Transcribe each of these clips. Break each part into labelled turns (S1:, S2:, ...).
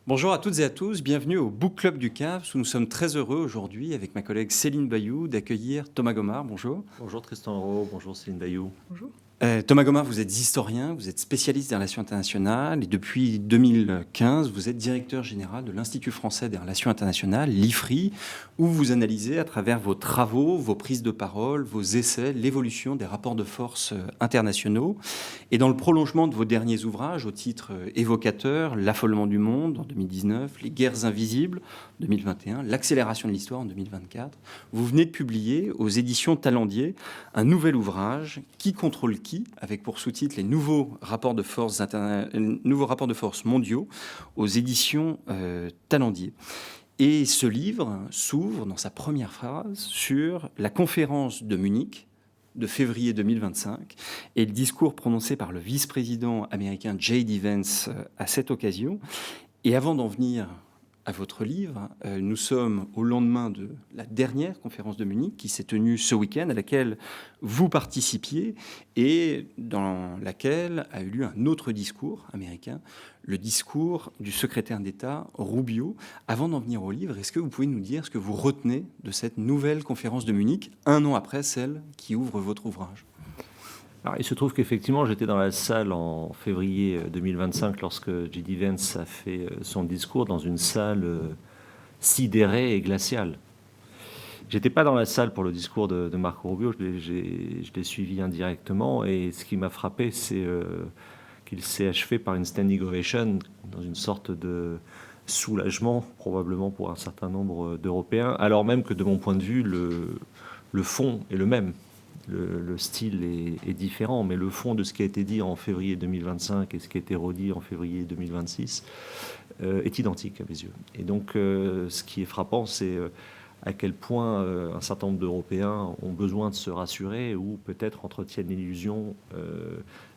S1: Bonjour à toutes et à tous, bienvenue au Book Club du CAVS où nous sommes très heureux aujourd'hui avec ma collègue Céline Bayou d'accueillir Thomas Gomard. Bonjour.
S2: Bonjour Tristan Henro, bonjour Céline Bayou.
S3: Bonjour.
S1: Thomas Gomard, vous êtes historien, vous êtes spécialiste des relations internationales et depuis 2015, vous êtes directeur général de l'Institut français des relations internationales, l'IFRI, où vous analysez à travers vos travaux, vos prises de parole, vos essais, l'évolution des rapports de force internationaux. Et dans le prolongement de vos derniers ouvrages, au titre évocateur, L'affolement du monde en 2019, Les guerres invisibles en 2021, L'accélération de l'histoire en 2024, vous venez de publier aux éditions Talendier un nouvel ouvrage, Qui contrôle qui, avec pour sous-titre les nouveaux rapports de force mondiaux aux éditions Talendier. Et ce livre s'ouvre dans sa première phrase sur la conférence de Munich de février 2025 et le discours prononcé par le vice-président américain J.D. Vance à cette occasion. Et avant d'en venir à votre livre, nous sommes au lendemain de la dernière conférence de Munich qui s'est tenue ce week-end, à laquelle vous participiez et dans laquelle a eu lieu un autre discours américain, le discours du secrétaire d'État Rubio. Avant d'en venir au livre, est-ce que vous pouvez nous dire ce que vous retenez de cette nouvelle conférence de Munich, un an après celle qui ouvre votre ouvrage ?
S2: Alors, il se trouve qu'effectivement, j'étais dans la salle en février 2025 lorsque J.D. Vance a fait son discours dans une salle sidérée et glaciale. J'étais pas dans la salle pour le discours de Marco Rubio, je l'ai suivi indirectement et ce qui m'a frappé, c'est qu'il s'est achevé par une standing ovation dans une sorte de soulagement, probablement pour un certain nombre d'Européens, alors même que de mon point de vue, le fond est le même. Le style est différent, mais le fond de ce qui a été dit en février 2025 et ce qui a été redit en février 2026 est identique à mes yeux. Et donc, ce qui est frappant, c'est à quel point un certain nombre d'Européens ont besoin de se rassurer ou peut-être entretiennent l'illusion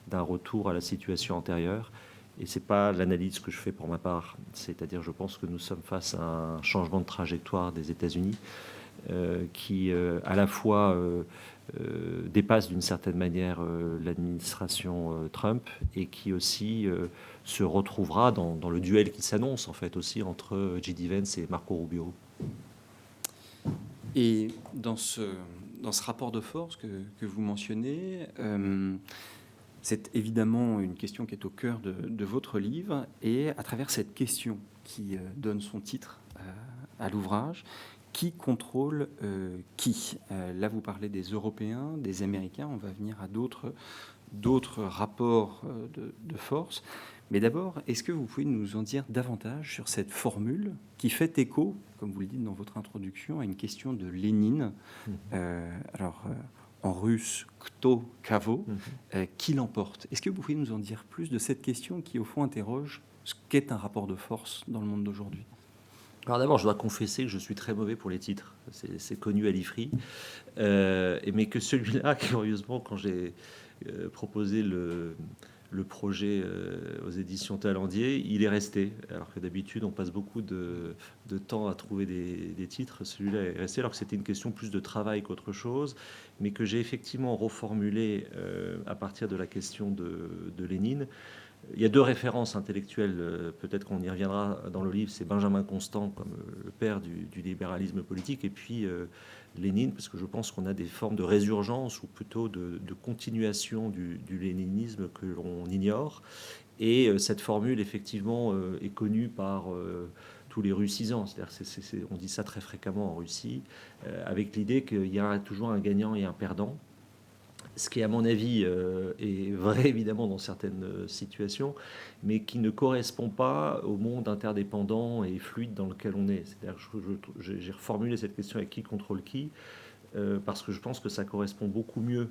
S2: d'un retour à la situation antérieure. Et ce n'est pas l'analyse que je fais pour ma part. C'est-à-dire, je pense que nous sommes face à un changement de trajectoire des États-Unis qui, à la fois, dépasse d'une certaine manière l'administration Trump et qui aussi se retrouvera dans le duel qui s'annonce, en fait, aussi entre J.D. Vance et Marco Rubio.
S1: Et dans ce rapport de force que vous mentionnez, c'est évidemment une question qui est au cœur de votre livre. Et à travers cette question qui donne son titre à l'ouvrage, qui contrôle qui ? Là, vous parlez des Européens, des Américains. On va venir à d'autres rapports de force. Mais d'abord, est-ce que vous pouvez nous en dire davantage sur cette formule qui fait écho, comme vous le dites dans votre introduction, à une question de Lénine. En russe, kto kavo, qui l'emporte ? Est-ce que vous pouvez nous en dire plus de cette question qui, au fond, interroge ce qu'est un rapport de force dans le monde d'aujourd'hui ?
S2: Alors d'abord, je dois confesser que je suis très mauvais pour les titres. C'est connu à l'IFRI. Mais que celui-là, curieusement, quand j'ai proposé le projet aux éditions Talendier, il est resté. Alors que d'habitude, on passe beaucoup de temps à trouver des titres. Celui-là est resté, alors que c'était une question plus de travail qu'autre chose, mais que j'ai effectivement reformulé à partir de la question de Lénine. Il y a deux références intellectuelles, peut-être qu'on y reviendra dans le livre, c'est Benjamin Constant comme le père du libéralisme politique, et puis Lénine, parce que je pense qu'on a des formes de résurgence ou plutôt de continuation du léninisme que l'on ignore. Et cette formule, effectivement, est connue par tous les russisants. C'est-à-dire on dit ça très fréquemment en Russie, avec l'idée qu'il y a toujours un gagnant et un perdant. Ce qui, à mon avis, est vrai évidemment dans certaines situations, mais qui ne correspond pas au monde interdépendant et fluide dans lequel on est. C'est-à-dire que j'ai reformulé cette question avec qui contrôle qui, parce que je pense que ça correspond beaucoup mieux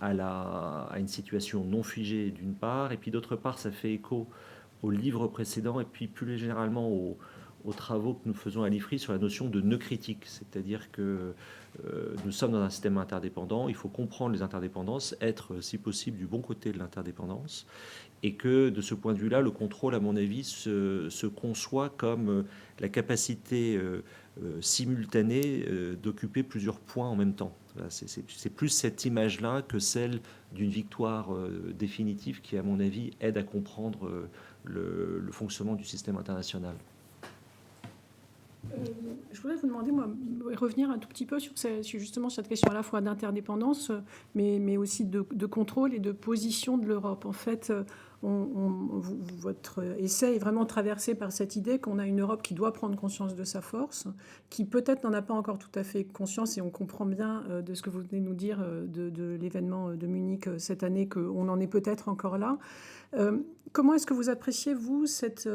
S2: à une situation non figée d'une part, et puis d'autre part, ça fait écho au livre précédent, et puis plus généralement aux travaux que nous faisons à l'IFRI sur la notion de nœud critique, c'est-à-dire que nous sommes dans un système interdépendant, il faut comprendre les interdépendances, être si possible du bon côté de l'interdépendance, et que de ce point de vue-là, le contrôle, à mon avis, se conçoit comme la capacité simultanée d'occuper plusieurs points en même temps. C'est plus cette image-là que celle d'une victoire définitive qui, à mon avis, aide à comprendre le fonctionnement du système international.
S3: Je voudrais vous demander, moi, revenir un tout petit peu sur justement cette question à la fois d'interdépendance, mais aussi de contrôle et de position de l'Europe. En fait, votre essai est vraiment traversé par cette idée qu'on a une Europe qui doit prendre conscience de sa force, qui peut-être n'en a pas encore tout à fait conscience, et on comprend bien de ce que vous venez de nous dire de l'événement de Munich cette année, qu'on en est peut-être encore là. Comment est-ce que vous appréciez, vous, cette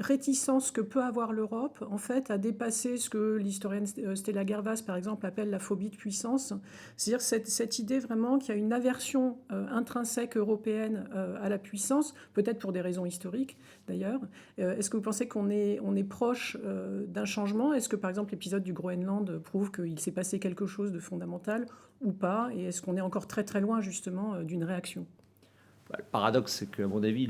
S3: réticence que peut avoir l'Europe, en fait, à dépasser ce que l'historienne Stella Gervas, par exemple, appelle la phobie de puissance. C'est-à-dire cette idée vraiment qu'il y a une aversion intrinsèque européenne à la puissance, peut-être pour des raisons historiques, d'ailleurs. Est-ce que vous pensez qu'on est proche d'un changement? Est-ce que, par exemple, l'épisode du Groenland prouve qu'il s'est passé quelque chose de fondamental ou pas? Et est-ce qu'on est encore très, très loin, justement, d'une réaction?
S2: Le paradoxe, c'est qu'à mon avis,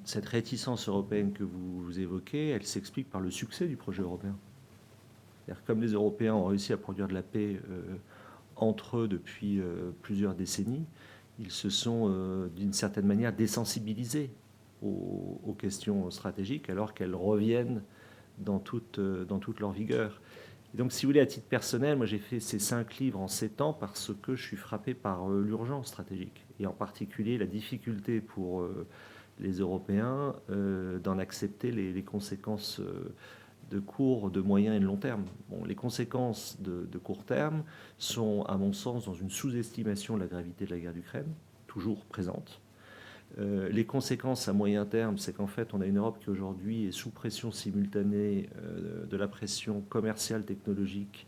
S2: cette réticence européenne que vous évoquez, elle s'explique par le succès du projet européen. C'est-à-dire, comme les Européens ont réussi à produire de la paix entre eux depuis plusieurs décennies, ils se sont d'une certaine manière désensibilisés aux questions stratégiques, alors qu'elles reviennent dans toute leur vigueur. Et donc, si vous voulez, à titre personnel, moi j'ai fait ces 5 livres en 7 ans parce que je suis frappé par l'urgence stratégique, et en particulier la difficulté pour les Européens d'en accepter les conséquences de court, de moyen et de long terme. Bon, les conséquences de court terme sont, à mon sens, dans une sous-estimation de la gravité de la guerre d'Ukraine, toujours présente. Les conséquences à moyen terme, c'est qu'en fait, on a une Europe qui aujourd'hui est sous pression simultanée de la pression commerciale, technologique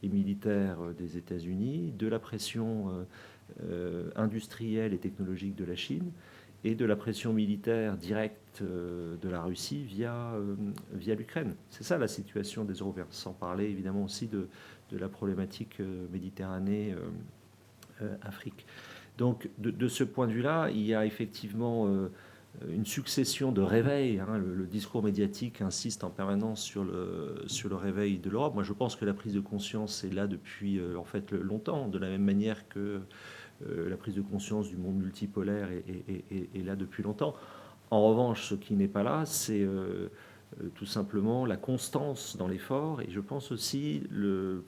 S2: et militaire des États-Unis, de la pression industrielle et technologique de la Chine, et de la pression militaire directe de la Russie via l'Ukraine. C'est ça la situation des Européens, sans parler évidemment aussi de la problématique Méditerranée-Afrique. Donc, de ce point de vue-là, il y a effectivement une succession de réveils. Le discours médiatique insiste en permanence sur le réveil de l'Europe. Moi, je pense que la prise de conscience est là depuis en fait longtemps, de la même manière que la prise de conscience du monde multipolaire est là depuis longtemps. En revanche, ce qui n'est pas là, c'est tout simplement la constance dans l'effort. Et je pense aussi,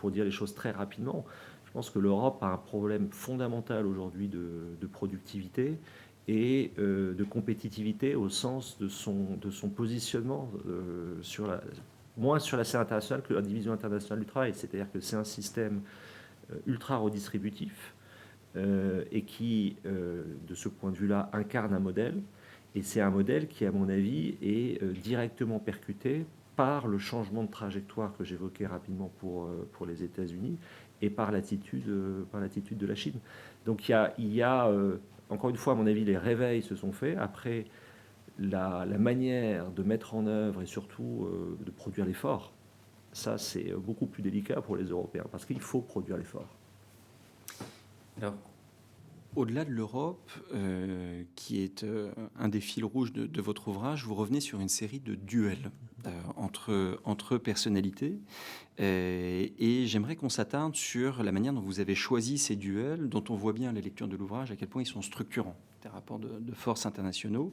S2: pour dire les choses très rapidement, je pense que l'Europe a un problème fondamental aujourd'hui de productivité et de compétitivité au sens de son positionnement moins sur la scène internationale que la division internationale du travail. C'est-à-dire que c'est un système ultra redistributif et qui, de ce point de vue-là, incarne un modèle. Et c'est un modèle qui, à mon avis, est directement percuté par le changement de trajectoire que j'évoquais rapidement pour les États-Unis et par l'attitude de la Chine. Donc il y a encore une fois, à mon avis, les réveils se sont faits. Après, la manière de mettre en œuvre et surtout de produire l'effort, ça c'est beaucoup plus délicat pour les Européens, parce qu'il faut produire l'effort.
S1: Alors, au-delà de l'Europe, qui est un des fils rouges de votre ouvrage, vous revenez sur une série de duels entre personnalités. Et j'aimerais qu'on s'attarde sur la manière dont vous avez choisi ces duels, dont on voit bien à la lecture de l'ouvrage à quel point ils sont structurants, des rapports de force internationaux.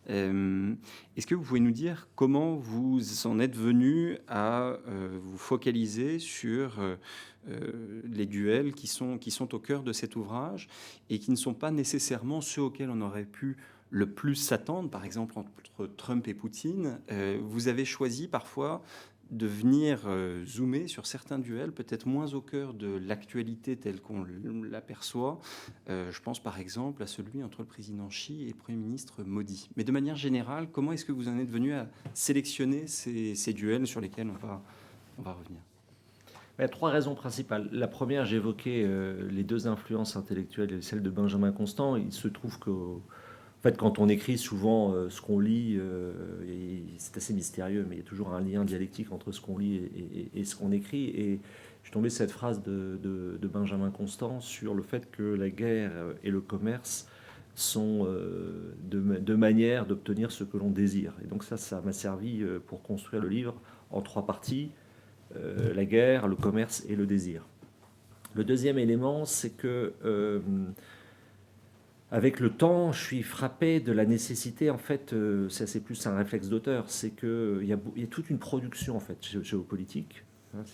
S1: Est-ce que vous pouvez nous dire comment vous en êtes venu à vous focaliser sur les duels qui sont au cœur de cet ouvrage et qui ne sont pas nécessairement ceux auxquels on aurait pu le plus s'attendre, par exemple entre Trump et Poutine? Vous avez choisi parfois de venir zoomer sur certains duels, peut-être moins au cœur de l'actualité telle qu'on l'aperçoit. Je pense par exemple à celui entre le président Xi et le Premier ministre Modi. Mais de manière générale, comment est-ce que vous en êtes venu à sélectionner ces duels sur lesquels on va revenir?
S2: Il y a 3 raisons principales. La première, j'évoquais les 2 influences intellectuelles et celle de Benjamin Constant. Il se trouve que, en fait, quand on écrit, souvent, ce qu'on lit, c'est assez mystérieux, mais il y a toujours un lien dialectique entre ce qu'on lit et ce qu'on écrit. Et je suis tombé sur cette phrase de Benjamin Constant sur le fait que la guerre et le commerce sont deux manières d'obtenir ce que l'on désire. Et donc ça m'a servi pour construire le livre en 3 parties. La guerre, le commerce et le désir. Le deuxième élément, c'est que Avec le temps, je suis frappé de la nécessité, en fait, ça c'est plus un réflexe d'auteur, c'est qu'il y a toute une production, en fait, géopolitique, hein,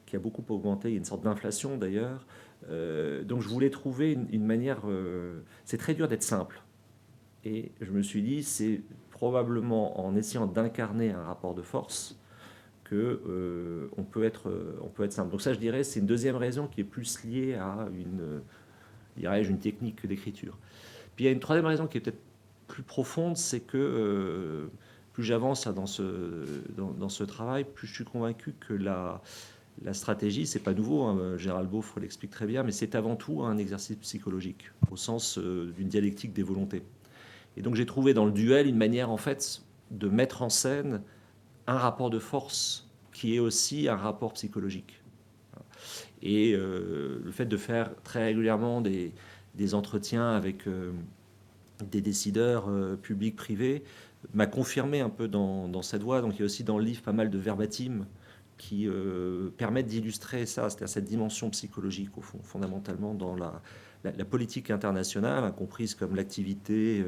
S2: qui a beaucoup augmenté, il y a une sorte d'inflation d'ailleurs. Donc je voulais trouver une manière, c'est très dur d'être simple. Et je me suis dit, c'est probablement en essayant d'incarner un rapport de force que on peut être simple. Donc ça, je dirais, c'est une deuxième raison qui est plus liée à dirais-je, une technique d'écriture. Puis il y a une troisième raison qui est peut-être plus profonde, c'est que plus j'avance dans ce travail, plus je suis convaincu que la stratégie, c'est pas nouveau, hein, Gérald Beaufre l'explique très bien, mais c'est avant tout un exercice psychologique, au sens d'une dialectique des volontés. Et donc j'ai trouvé dans le duel une manière en fait de mettre en scène un rapport de force qui est aussi un rapport psychologique. Et le fait de faire très régulièrement des entretiens avec des décideurs publics, privés, m'a confirmé un peu dans cette voie. Donc il y a aussi dans le livre pas mal de verbatim qui permettent d'illustrer ça, c'est-à-dire cette dimension psychologique, au fond, fondamentalement, dans la politique internationale, hein, comprise comme l'activité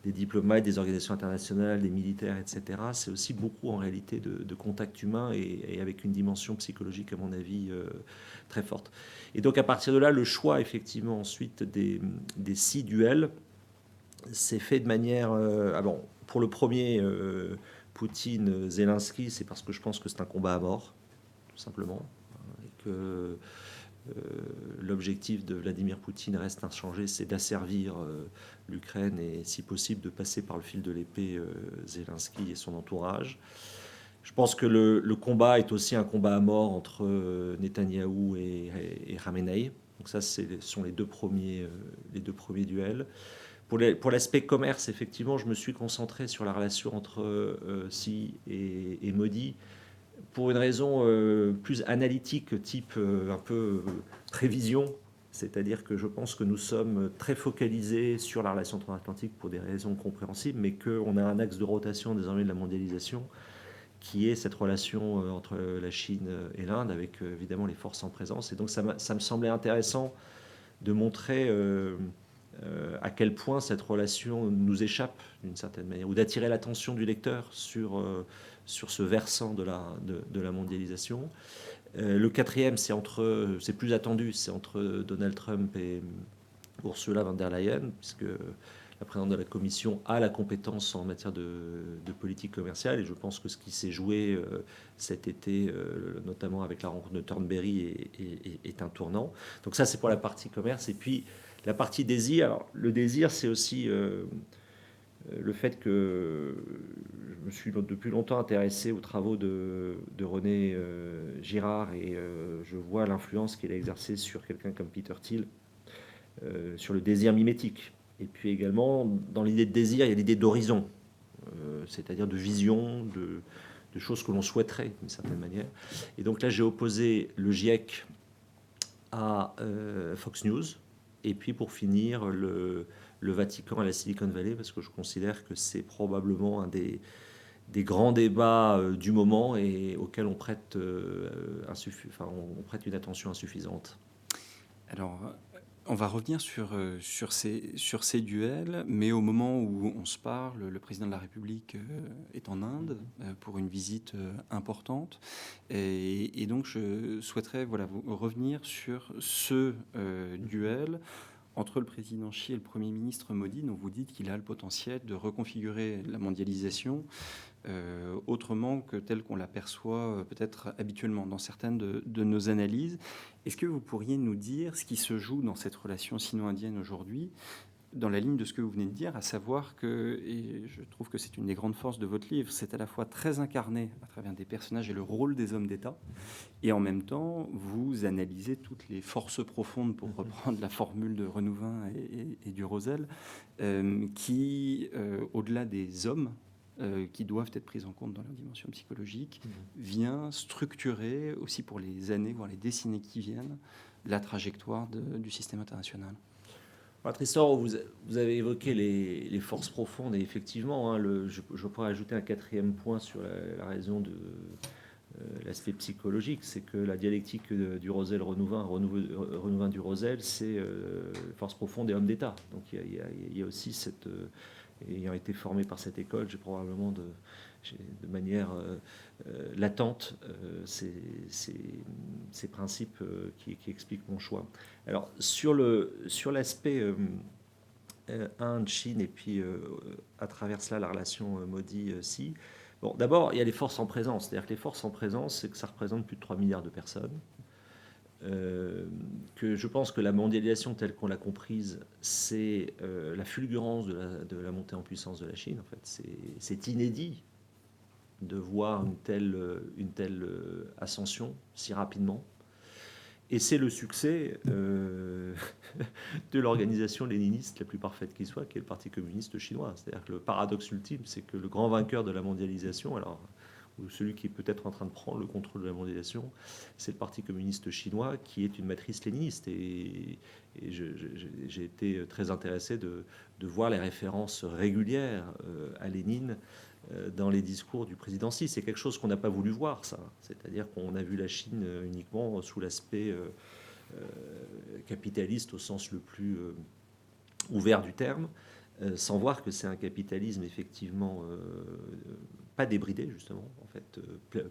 S2: des diplomates, des organisations internationales, des militaires, etc. C'est aussi beaucoup, en réalité, de contact humain et avec une dimension psychologique, à mon avis, très forte. Et donc, à partir de là, le choix, effectivement, ensuite, des 6 duels s'est fait de manière... bon, pour le premier... Poutine-Zelensky, c'est parce que je pense que c'est un combat à mort, tout simplement, et que l'objectif de Vladimir Poutine reste inchangé, c'est d'asservir l'Ukraine et, si possible, de passer par le fil de l'épée Zelensky et son entourage. Je pense que le combat est aussi un combat à mort entre Netanyahou et Khamenei. Donc ça, ce sont les deux premiers duels. Pour l'aspect commerce, effectivement, je me suis concentré sur la relation entre Xi et Modi pour une raison plus analytique, type un peu prévision. C'est-à-dire que je pense que nous sommes très focalisés sur la relation transatlantique pour des raisons compréhensibles, mais qu'on a un axe de rotation désormais de la mondialisation qui est cette relation entre la Chine et l'Inde, avec évidemment les forces en présence. Et donc ça me semblait intéressant de montrer à quel point cette relation nous échappe d'une certaine manière, ou d'attirer l'attention du lecteur sur ce versant de la mondialisation. Le quatrième, c'est plus attendu, c'est entre Donald Trump et Ursula von der Leyen, puisque la présidente de la Commission a la compétence en matière de politique commerciale, et je pense que ce qui s'est joué cet été, notamment avec la rencontre de Thornberry, est un tournant. Donc ça, c'est pour la partie commerce. Et puis, la partie désir, alors, le désir, c'est aussi le fait que je me suis depuis longtemps intéressé aux travaux de René Girard, et je vois l'influence qu'il a exercée sur quelqu'un comme Peter Thiel, sur le désir mimétique. Et puis également, dans l'idée de désir, il y a l'idée d'horizon, c'est-à-dire de vision, de choses que l'on souhaiterait d'une certaine manière. Et donc là, j'ai opposé le GIEC à Fox News, et puis pour finir, le Vatican à la Silicon Valley, parce que je considère que c'est probablement un des grands débats du moment et auquel on prête, on prête une attention insuffisante.
S1: Alors, on va revenir sur ces duels, mais au moment où on se parle, le président de la République est en Inde pour une visite importante. Et donc, je souhaiterais vous revenir sur ce duel entre le président Xi et le Premier ministre Modi, dont vous dites qu'il a le potentiel de reconfigurer la mondialisation autrement que tel qu'on l'aperçoit peut-être habituellement dans certaines de nos analyses. Est-ce que vous pourriez nous dire ce qui se joue dans cette relation sino-indienne aujourd'hui, dans la ligne de ce que vous venez de dire, à savoir que, et je trouve que c'est une des grandes forces de votre livre, c'est à la fois très incarné à travers des personnages et le rôle des hommes d'État, et en même temps, vous analysez toutes les forces profondes, pour reprendre la formule de Renouvin et du Rosel, qui, au-delà des hommes, qui doivent être prises en compte dans leur dimension psychologique, vient structurer aussi pour les années, voire les décennies qui viennent, la trajectoire du système international.
S2: Tristan, vous avez évoqué les forces profondes, et effectivement, hein, je pourrais ajouter un quatrième point sur la raison l'aspect psychologique, c'est que la dialectique du Rosel Renouvin du Rosel, c'est force profonde et homme d'État. Donc il y a aussi cette... ayant été formé par cette école, j'ai probablement de manière latente ces principes qui expliquent mon choix. Alors sur l'aspect Inde, Chine, et puis à travers cela la relation Modi-Xi, bon, d'abord il y a les forces en présence, c'est-à-dire que les forces en présence, c'est que ça représente plus de 3 milliards de personnes. Que je pense que la mondialisation telle qu'on l'a comprise, c'est la fulgurance de la montée en puissance de la Chine. En fait, c'est inédit de voir une telle ascension si rapidement. Et c'est le succès de l'organisation léniniste la plus parfaite qui soit, qui est le Parti communiste chinois. C'est-à-dire que le paradoxe ultime, c'est que le grand vainqueur de la mondialisation, alors, ou celui qui est peut-être en train de prendre le contrôle de la mondialisation, c'est le Parti communiste chinois, qui est une matrice léniniste. Et j'ai été très intéressé de voir les références régulières à Lénine dans les discours du président Xi. C'est quelque chose qu'on n'a pas voulu voir, ça. C'est-à-dire qu'on a vu la Chine uniquement sous l'aspect capitaliste au sens le plus ouvert du terme, sans voir que c'est un capitalisme effectivement pas débridé, justement, en fait,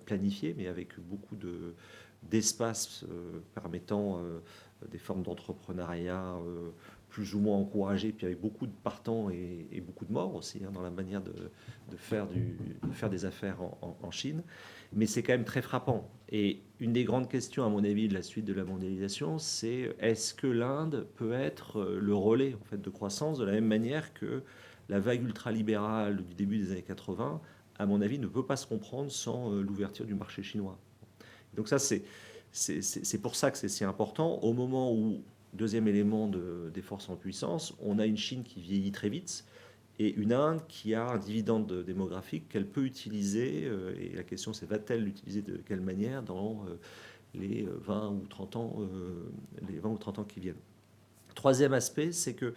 S2: planifié, mais avec beaucoup d'espace permettant des formes d'entrepreneuriat plus ou moins encouragées, puis avec beaucoup de partants et beaucoup de morts aussi, dans la manière de faire des affaires en Chine. Mais c'est quand même très frappant. Et une des grandes questions, à mon avis, de la suite de la mondialisation, c'est est-ce que l'Inde peut être le relais, en fait, de croissance de la même manière que la vague ultralibérale du début des années 80, à mon avis, ne peut pas se comprendre sans l'ouverture du marché chinois. Donc ça, c'est pour ça que c'est si important. Au moment où, deuxième élément des forces en puissance, on a une Chine qui vieillit très vite et une Inde qui a un dividende démographique qu'elle peut utiliser. Et la question, c'est va-t-elle l'utiliser de quelle manière dans les 20 ou 30 ans, qui viennent. Troisième aspect, c'est que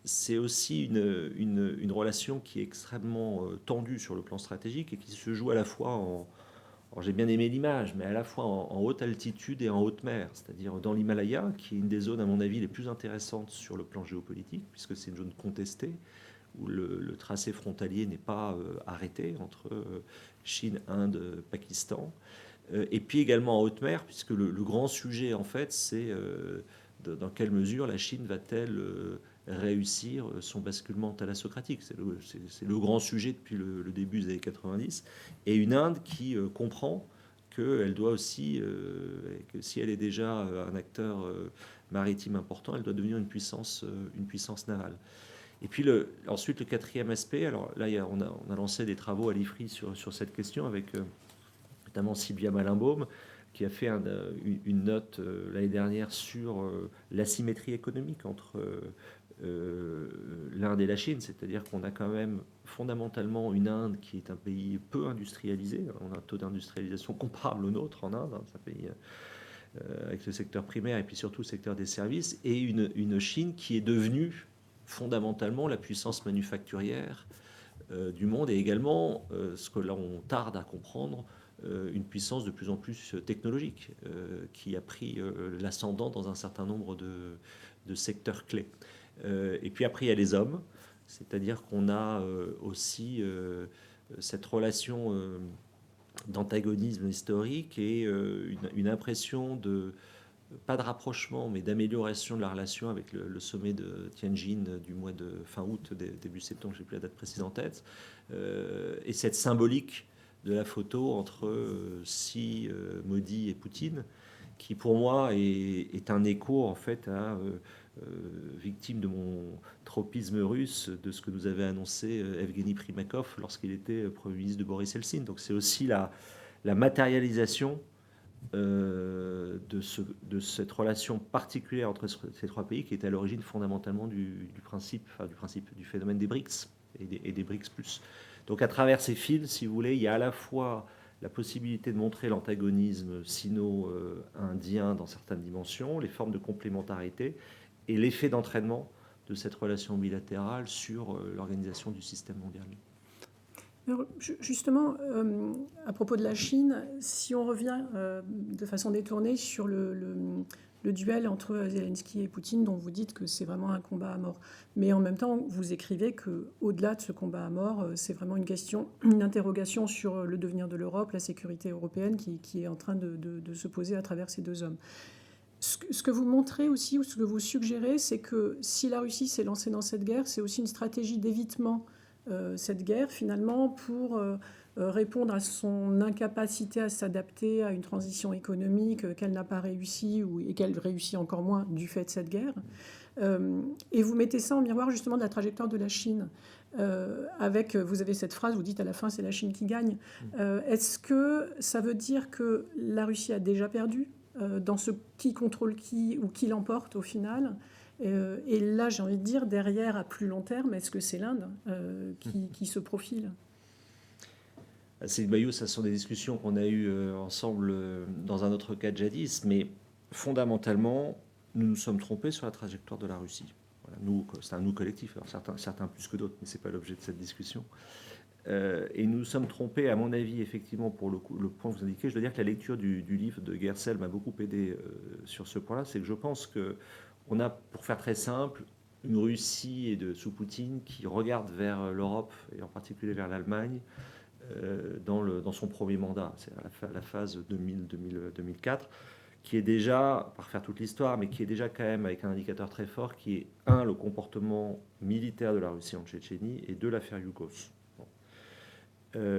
S2: c'est aussi une relation qui est extrêmement tendue sur le plan stratégique et qui se joue à la fois alors j'ai bien aimé l'image, mais à la fois en haute altitude et en haute mer, c'est-à-dire dans l'Himalaya, qui est une des zones, à mon avis, les plus intéressantes sur le plan géopolitique, puisque c'est une zone contestée, où le tracé frontalier n'est pas arrêté entre Chine, Inde, Pakistan. Et puis également en haute mer, puisque le grand sujet, en fait, c'est dans quelle mesure la Chine va-t-elle réussir son basculement thalassocratique. C'est le grand sujet depuis le début des années 90. Et une Inde qui comprend qu'elle doit aussi, que si elle est déjà un acteur maritime important, elle doit devenir une puissance navale. Et puis ensuite, le quatrième aspect, alors là, on a lancé des travaux à l'IFRI sur cette question avec notamment Sylvia Malinbaume, qui a fait une note l'année dernière sur l'asymétrie économique entre l'Inde et la Chine, c'est-à-dire qu'on a quand même fondamentalement une Inde qui est un pays peu industrialisé, on a un taux d'industrialisation comparable au nôtre en Inde, c'est un pays avec le secteur primaire et puis surtout le secteur des services, et une Chine qui est devenue fondamentalement la puissance manufacturière du monde, et également, ce que là on tarde à comprendre, une puissance de plus en plus technologique, qui a pris l'ascendant dans un certain nombre de secteurs clés. Et puis après, il y a les hommes, c'est-à-dire qu'on a aussi cette relation d'antagonisme historique et une impression pas de rapprochement, mais d'amélioration de la relation avec le sommet de Tianjin du mois de fin août, début septembre, je n'ai plus la date précise en tête, et cette symbolique de la photo entre Xi, Modi et Poutine, qui pour moi est un écho en fait à victime de mon tropisme russe, de ce que nous avait annoncé Evgeny Primakov lorsqu'il était Premier ministre de Boris Eltsine. Donc c'est aussi la matérialisation de cette relation particulière entre ces trois pays qui est à l'origine fondamentalement du phénomène des BRICS et des BRICS+. Donc à travers ces fils, si vous voulez, il y a à la fois la possibilité de montrer l'antagonisme sino-indien dans certaines dimensions, les formes de complémentarité et l'effet d'entraînement de cette relation bilatérale sur l'organisation du système mondial.
S3: Alors, justement, à propos de la Chine, si on revient de façon détournée sur le duel entre Zelensky et Poutine, dont vous dites que c'est vraiment un combat à mort. Mais en même temps, vous écrivez qu'au-delà de ce combat à mort, c'est vraiment une question, une interrogation sur le devenir de l'Europe, la sécurité européenne qui est en train de se poser à travers ces deux hommes. Ce que vous montrez aussi, ou ce que vous suggérez, c'est que si la Russie s'est lancée dans cette guerre, c'est aussi une stratégie d'évitement cette guerre, finalement, pour répondre à son incapacité à s'adapter à une transition économique qu'elle n'a pas réussi et qu'elle réussit encore moins du fait de cette guerre. Et vous mettez ça en miroir justement de la trajectoire de la Chine. Vous avez cette phrase, vous dites à la fin, c'est la Chine qui gagne. Est-ce que ça veut dire que la Russie a déjà perdu dans ce qui contrôle qui ou qui l'emporte au final? Et là, j'ai envie de dire, derrière, à plus long terme, est-ce que c'est l'Inde qui se profile?
S2: Céline Bayou, ça sont des discussions qu'on a eues ensemble dans un autre cas jadis, mais fondamentalement, nous nous sommes trompés sur la trajectoire de la Russie. Voilà, nous, c'est un nous collectif, alors certains plus que d'autres, mais ce n'est pas l'objet de cette discussion. Et nous nous sommes trompés, à mon avis, effectivement, pour le point que vous indiquez. Je dois dire que la lecture du livre de Gersel m'a beaucoup aidé sur ce point-là. C'est que je pense qu'on a, pour faire très simple, une Russie sous Poutine qui regarde vers l'Europe, et en particulier vers l'Allemagne, dans son premier mandat, c'est à la phase 2000-2004, qui est déjà, par faire toute l'histoire, mais qui est déjà quand même avec un indicateur très fort, qui est, un, le comportement militaire de la Russie en Tchétchénie, et deux, l'affaire Yougos.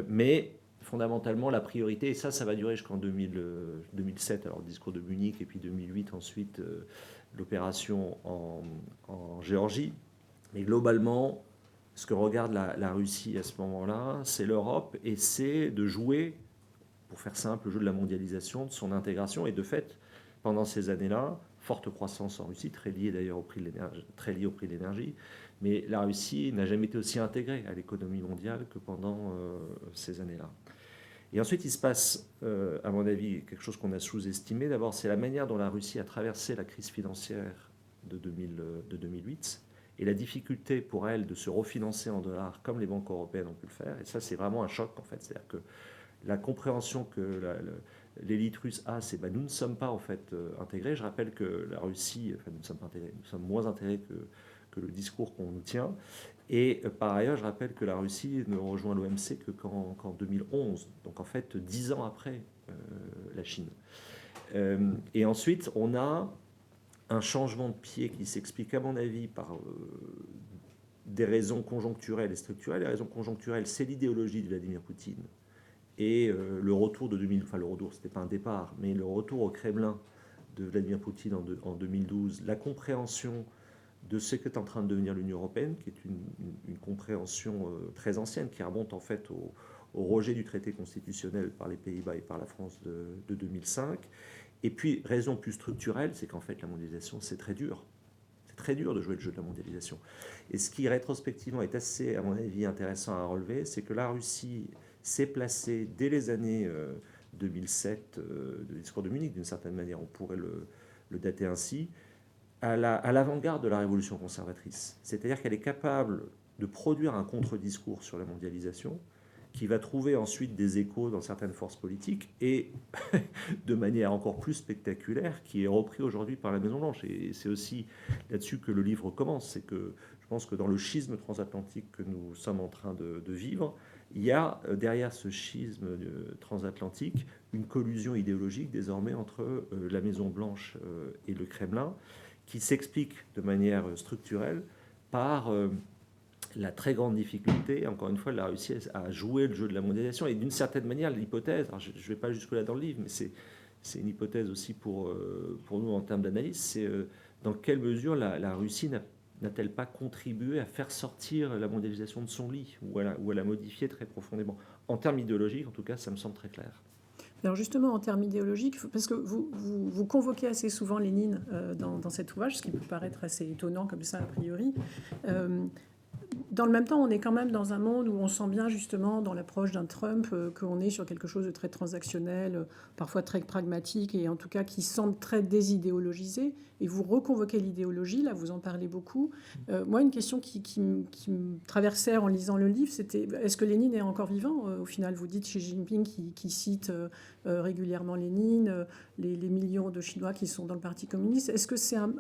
S2: Mais fondamentalement, la priorité, et ça va durer jusqu'en 2007, alors le discours de Munich, et puis 2008 ensuite, l'opération en Géorgie. Mais globalement, ce que regarde la Russie à ce moment-là, c'est l'Europe, et c'est de jouer, pour faire simple, le jeu de la mondialisation, de son intégration, et de fait, pendant ces années-là, forte croissance en Russie, très liée d'ailleurs au prix de l'énergie, mais la Russie n'a jamais été aussi intégrée à l'économie mondiale que pendant ces années-là. Et ensuite, il se passe, à mon avis, quelque chose qu'on a sous-estimé. D'abord, c'est la manière dont la Russie a traversé la crise financière de 2008 et la difficulté pour elle de se refinancer en dollars comme les banques européennes ont pu le faire. Et ça, c'est vraiment un choc, en fait. C'est-à-dire que la compréhension que l'élite russe a, c'est nous ne sommes pas en fait intégrés. Je rappelle que la Russie, nous ne sommes pas intégrés, nous sommes moins intégrés que le discours qu'on nous tient. Et par ailleurs, je rappelle que la Russie ne rejoint l'OMC qu'en 2011, donc en fait 10 ans après la Chine. Et ensuite, on a un changement de pied qui s'explique, à mon avis, par des raisons conjoncturelles et structurelles. Les raisons conjoncturelles, c'est l'idéologie de Vladimir Poutine et le retour de 2000, enfin le retour, c'était pas un départ, mais le retour au Kremlin de Vladimir Poutine en 2012, la compréhension de ce qu'est en train de devenir l'Union européenne, qui est une compréhension très ancienne, qui remonte en fait au rejet du traité constitutionnel par les Pays-Bas et par la France de 2005. Et puis, raison plus structurelle, c'est qu'en fait, la mondialisation, c'est très dur. C'est très dur de jouer le jeu de la mondialisation. Et ce qui, rétrospectivement, est assez, à mon avis, intéressant à relever, c'est que la Russie s'est placée, dès les années 2007, le discours de Munich, d'une certaine manière, on pourrait le dater ainsi, à l'avant-garde de la révolution conservatrice. C'est-à-dire qu'elle est capable de produire un contre-discours sur la mondialisation qui va trouver ensuite des échos dans certaines forces politiques et de manière encore plus spectaculaire qui est repris aujourd'hui par la Maison-Blanche. Et c'est aussi là-dessus que le livre commence. C'est que je pense que dans le schisme transatlantique que nous sommes en train de vivre, il y a derrière ce schisme transatlantique une collusion idéologique désormais entre la Maison-Blanche et le Kremlin, qui s'explique de manière structurelle par la très grande difficulté, encore une fois, de la Russie à jouer le jeu de la mondialisation. Et d'une certaine manière, l'hypothèse, alors je ne vais pas jusque-là dans le livre, mais c'est une hypothèse aussi pour nous en termes d'analyse, c'est dans quelle mesure la Russie n'a-t-elle pas contribué à faire sortir la mondialisation de son lit, ou à la modifier très profondément. En termes idéologiques, en tout cas, ça me semble très clair.
S3: Alors justement, en termes idéologiques, parce que vous convoquez assez souvent Lénine dans cet ouvrage, ce qui peut paraître assez étonnant comme ça a priori. dans le même temps, on est quand même dans un monde où on sent bien justement dans l'approche d'un Trump qu'on est sur quelque chose de très transactionnel, parfois très pragmatique et en tout cas qui semble très désidéologisé. Et vous reconvoquez l'idéologie, là vous en parlez beaucoup. Moi, une question qui me traversait en lisant le livre, c'était est-ce que Lénine est encore vivant? Au final, vous dites Xi Jinping qui cite régulièrement Lénine, les millions de Chinois qui sont dans le Parti communiste. Est-ce que c'est un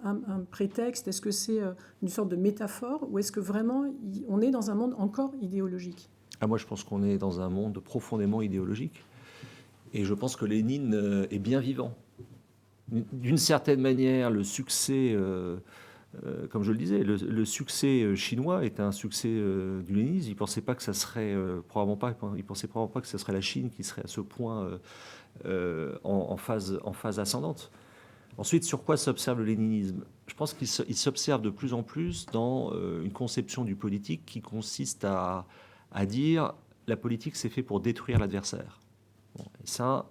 S3: prétexte? Est-ce que c'est une sorte de métaphore? Ou est-ce que vraiment on est dans un monde encore idéologique?
S2: Moi, je pense qu'on est dans un monde profondément idéologique. Et je pense que Lénine est bien vivant. D'une certaine manière, le succès, comme je le disais, le succès chinois est un succès du léninisme. Il pensait pas que ça serait probablement pas que ce serait la Chine qui serait à ce point en phase ascendante. Ensuite, sur quoi s'observe le léninisme? Je pense qu'il s'observe de plus en plus dans une conception du politique qui consiste à dire la politique c'est fait pour détruire l'adversaire. Bon, et ça,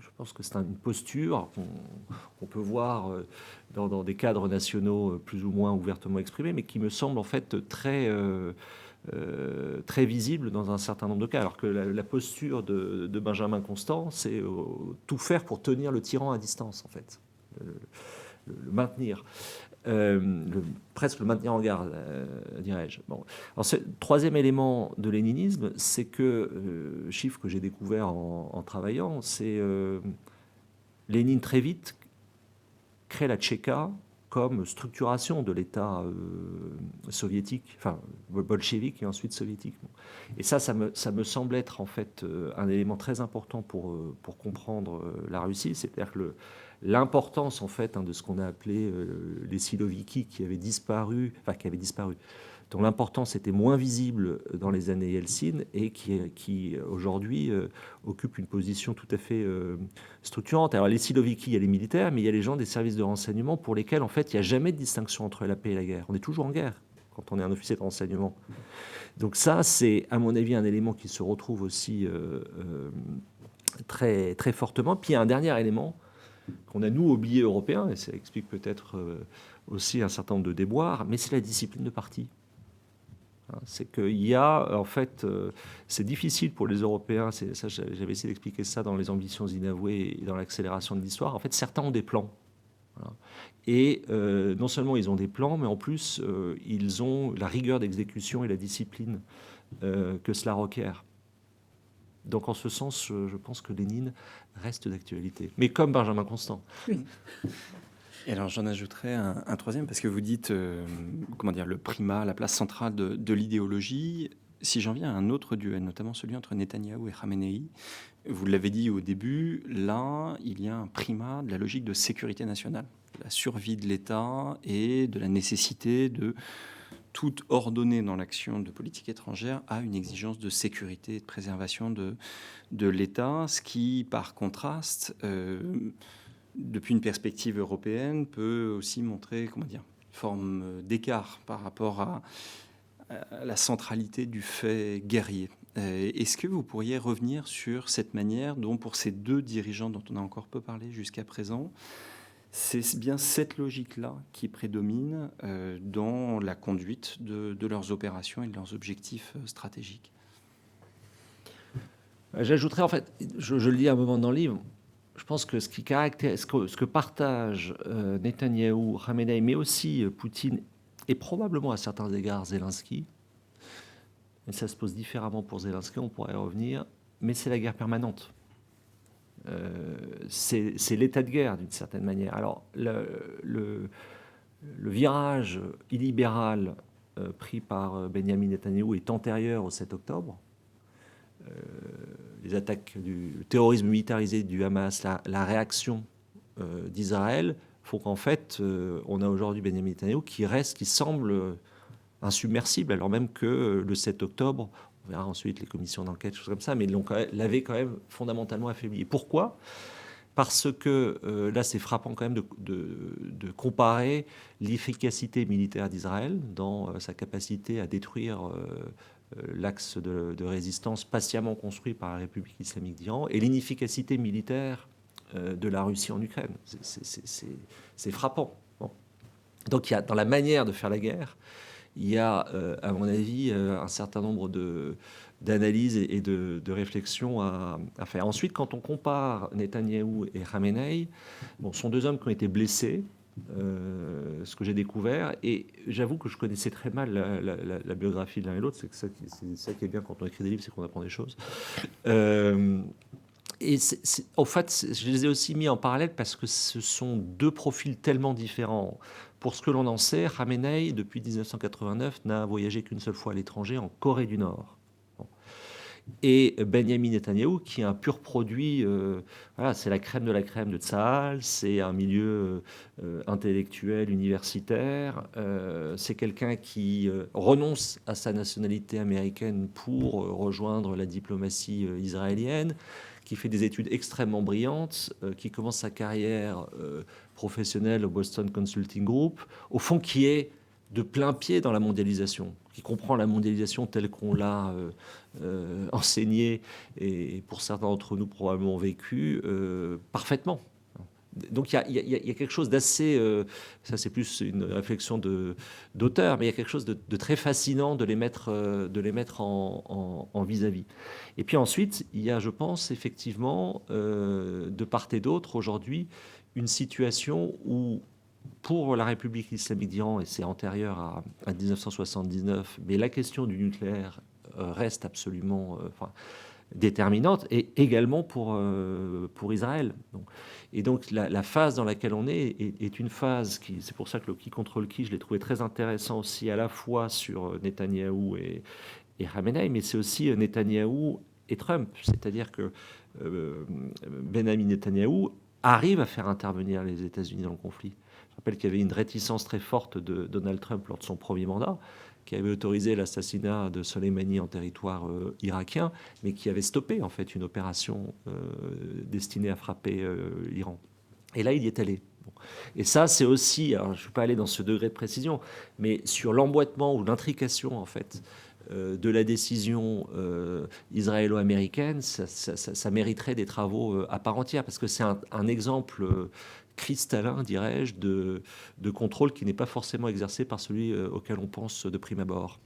S2: je pense que c'est une posture qu'on peut voir dans des cadres nationaux plus ou moins ouvertement exprimés, mais qui me semble en fait très visible dans un certain nombre de cas. Alors que la posture de Benjamin Constant, c'est tout faire pour tenir le tyran à distance, en fait. Le maintenir. Presque le maintenir en garde, dirais-je. Bon. Alors, troisième élément de léninisme, c'est que, chiffre que j'ai découvert en travaillant, c'est Lénine très vite crée la Tchéka comme structuration de l'État soviétique, enfin bolchevique et ensuite soviétique. Et ça me semble être en fait un élément très important pour comprendre la Russie, c'est-à-dire que l'importance en fait de ce qu'on a appelé les Siloviki qui avaient disparu, dont l'importance était moins visible dans les années Yeltsin et qui aujourd'hui occupe une position tout à fait structurante. Alors les Siloviki, il y a les militaires, mais il y a les gens des services de renseignement pour lesquels en fait il n'y a jamais de distinction entre la paix et la guerre. On est toujours en guerre quand on est un officier de renseignement. Donc ça, c'est à mon avis un élément qui se retrouve aussi très, très fortement. Puis il y a un dernier élément qu'on a, nous, oublié européens, et ça explique peut-être aussi un certain nombre de déboires, mais c'est la discipline de parti. C'est qu'il y a, en fait, c'est difficile pour les Européens, ça, j'avais essayé d'expliquer ça dans les ambitions inavouées et dans l'accélération de l'histoire. En fait, certains ont des plans. Voilà. Et non seulement ils ont des plans, mais en plus, ils ont la rigueur d'exécution et la discipline que cela requiert. Donc en ce sens, je pense que Lénine reste d'actualité. Mais comme Benjamin Constant.
S3: Oui.
S1: Et alors j'en ajouterais un troisième, parce que vous dites le primat, la place centrale de l'idéologie. Si j'en viens à un autre duel, notamment celui entre Netanyahou et Khamenei, vous l'avez dit au début, là, il y a un primat de la logique de sécurité nationale, de la survie de l'État et de la nécessité de tout ordonner dans l'action de politique étrangère à une exigence de sécurité et de préservation de l'État, ce qui, par contraste, depuis une perspective européenne, peut aussi montrer une forme d'écart par rapport à la centralité du fait guerrier. Est-ce que vous pourriez revenir sur cette manière dont, pour ces deux dirigeants dont on a encore peu parlé jusqu'à présent, c'est bien cette logique-là qui prédomine dans la conduite de leurs opérations et de leurs objectifs stratégiques?
S2: J'ajouterais, en fait, je le dis à un moment dans le livre, je pense que ce que partagent Netanyahou, Khamenei, mais aussi Poutine, et probablement à certains égards Zelensky, mais ça se pose différemment pour Zelensky, on pourrait y revenir, mais c'est la guerre permanente. C'est l'état de guerre d'une certaine manière. Alors le virage illibéral pris par Benyamin Netanyahou est antérieur au 7 octobre. Les attaques du terrorisme militarisé du Hamas, la réaction d'Israël font qu'en fait on a aujourd'hui Benyamin Netanyahou qui semble insubmersible, alors même que le 7 octobre, on verra ensuite les commissions d'enquête, choses comme ça, mais l'avaient quand même fondamentalement affaibli. Et pourquoi ? Parce que là, c'est frappant quand même de comparer l'efficacité militaire d'Israël dans sa capacité à détruire l'axe de résistance patiemment construit par la République islamique d'Iran et l'inefficacité militaire de la Russie en Ukraine. C'est frappant. Bon. Donc, il y a dans la manière de faire la guerre, il y a, à mon avis, un certain nombre d'analyses et de réflexions à faire. Ensuite, quand on compare Netanyahou et Khamenei, bon, ce sont deux hommes qui ont été blessés, ce que j'ai découvert, et j'avoue que je connaissais très mal la biographie de l'un et l'autre. C'est ça qui est bien quand on écrit des livres, c'est qu'on apprend des choses. Et en fait, je les ai aussi mis en parallèle parce que ce sont deux profils tellement différents. Pour ce que l'on en sait, Khamenei, depuis 1989, n'a voyagé qu'une seule fois à l'étranger, en Corée du Nord. Bon. Et Benjamin Netanyahou, qui est un pur produit, voilà, c'est la crème de Tsahal, c'est un milieu intellectuel, universitaire, c'est quelqu'un qui renonce à sa nationalité américaine pour rejoindre la diplomatie israélienne, qui fait des études extrêmement brillantes, qui commence sa carrière professionnelle au Boston Consulting Group, au fond qui est de plein pied dans la mondialisation, qui comprend la mondialisation telle qu'on l'a enseignée et pour certains d'entre nous probablement vécu parfaitement. Donc il y a quelque chose d'assez, ça c'est plus une réflexion d'auteur, mais il y a quelque chose de très fascinant de les mettre en vis-à-vis. Et puis ensuite, il y a, je pense, effectivement, de part et d'autre aujourd'hui, une situation où, pour la République islamique d'Iran, et c'est antérieur à 1979, mais la question du nucléaire reste absolument déterminante, et également pour Israël. Et donc la phase dans laquelle on est une phase qui, c'est pour ça que le qui contre le qui, je l'ai trouvé très intéressant aussi, à la fois sur Netanyahou et Khamenei, mais c'est aussi Netanyahou et Trump. C'est-à-dire que Benjamin Netanyahou arrive à faire intervenir les États-Unis dans le conflit. Je rappelle qu'il y avait une réticence très forte de Donald Trump lors de son premier mandat, qui avait autorisé l'assassinat de Soleimani en territoire irakien, mais qui avait stoppé en fait une opération destinée à frapper l'Iran. Et là, il y est allé. Bon. Et ça, c'est aussi, alors je ne vais pas aller dans ce degré de précision, mais sur l'emboîtement ou l'intrication en fait de la décision israélo-américaine, ça mériterait des travaux à part entière, parce que c'est un exemple cristallin, dirais-je, de contrôle qui n'est pas forcément exercé par celui auquel on pense de prime abord.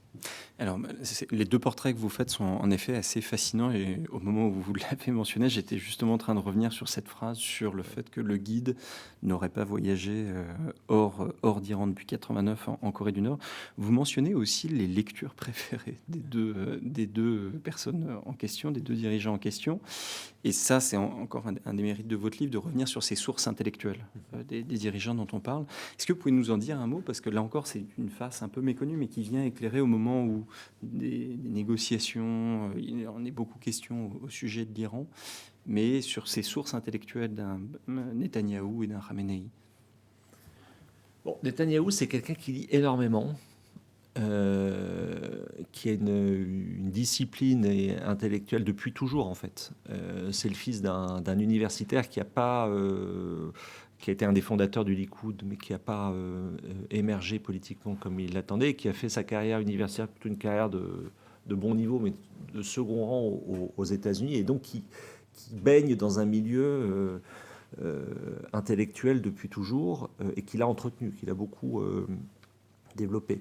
S1: Alors, les deux portraits que vous faites sont en effet assez fascinants, et au moment où vous l'avez mentionné, j'étais justement en train de revenir sur cette phrase, sur le fait que le guide n'aurait pas voyagé hors d'Iran depuis 89 en Corée du Nord. Vous mentionnez aussi les lectures préférées des deux personnes en question, des deux dirigeants en question. Et ça, c'est encore un des mérites de votre livre, de revenir sur ces sources intellectuelles des dirigeants dont on parle. Est-ce que vous pouvez nous en dire un mot? Parce que là encore, c'est une face un peu méconnue, mais qui vient éclairer au moment où des négociations, il en est beaucoup question au sujet de l'Iran, mais sur ces sources intellectuelles d'un Netanyahou et d'un Khamenei.
S2: Bon, Netanyahou, c'est quelqu'un qui lit énormément, qui a une discipline intellectuelle depuis toujours, en fait. C'est le fils d'un universitaire qui a été un des fondateurs du Likoud, mais qui n'a pas émergé politiquement comme il l'attendait, et qui a fait sa carrière universitaire, plutôt une carrière de bon niveau, mais de second rang aux États-Unis, et donc qui baigne dans un milieu intellectuel depuis toujours, et qu'il a entretenu, qu'il a beaucoup développé,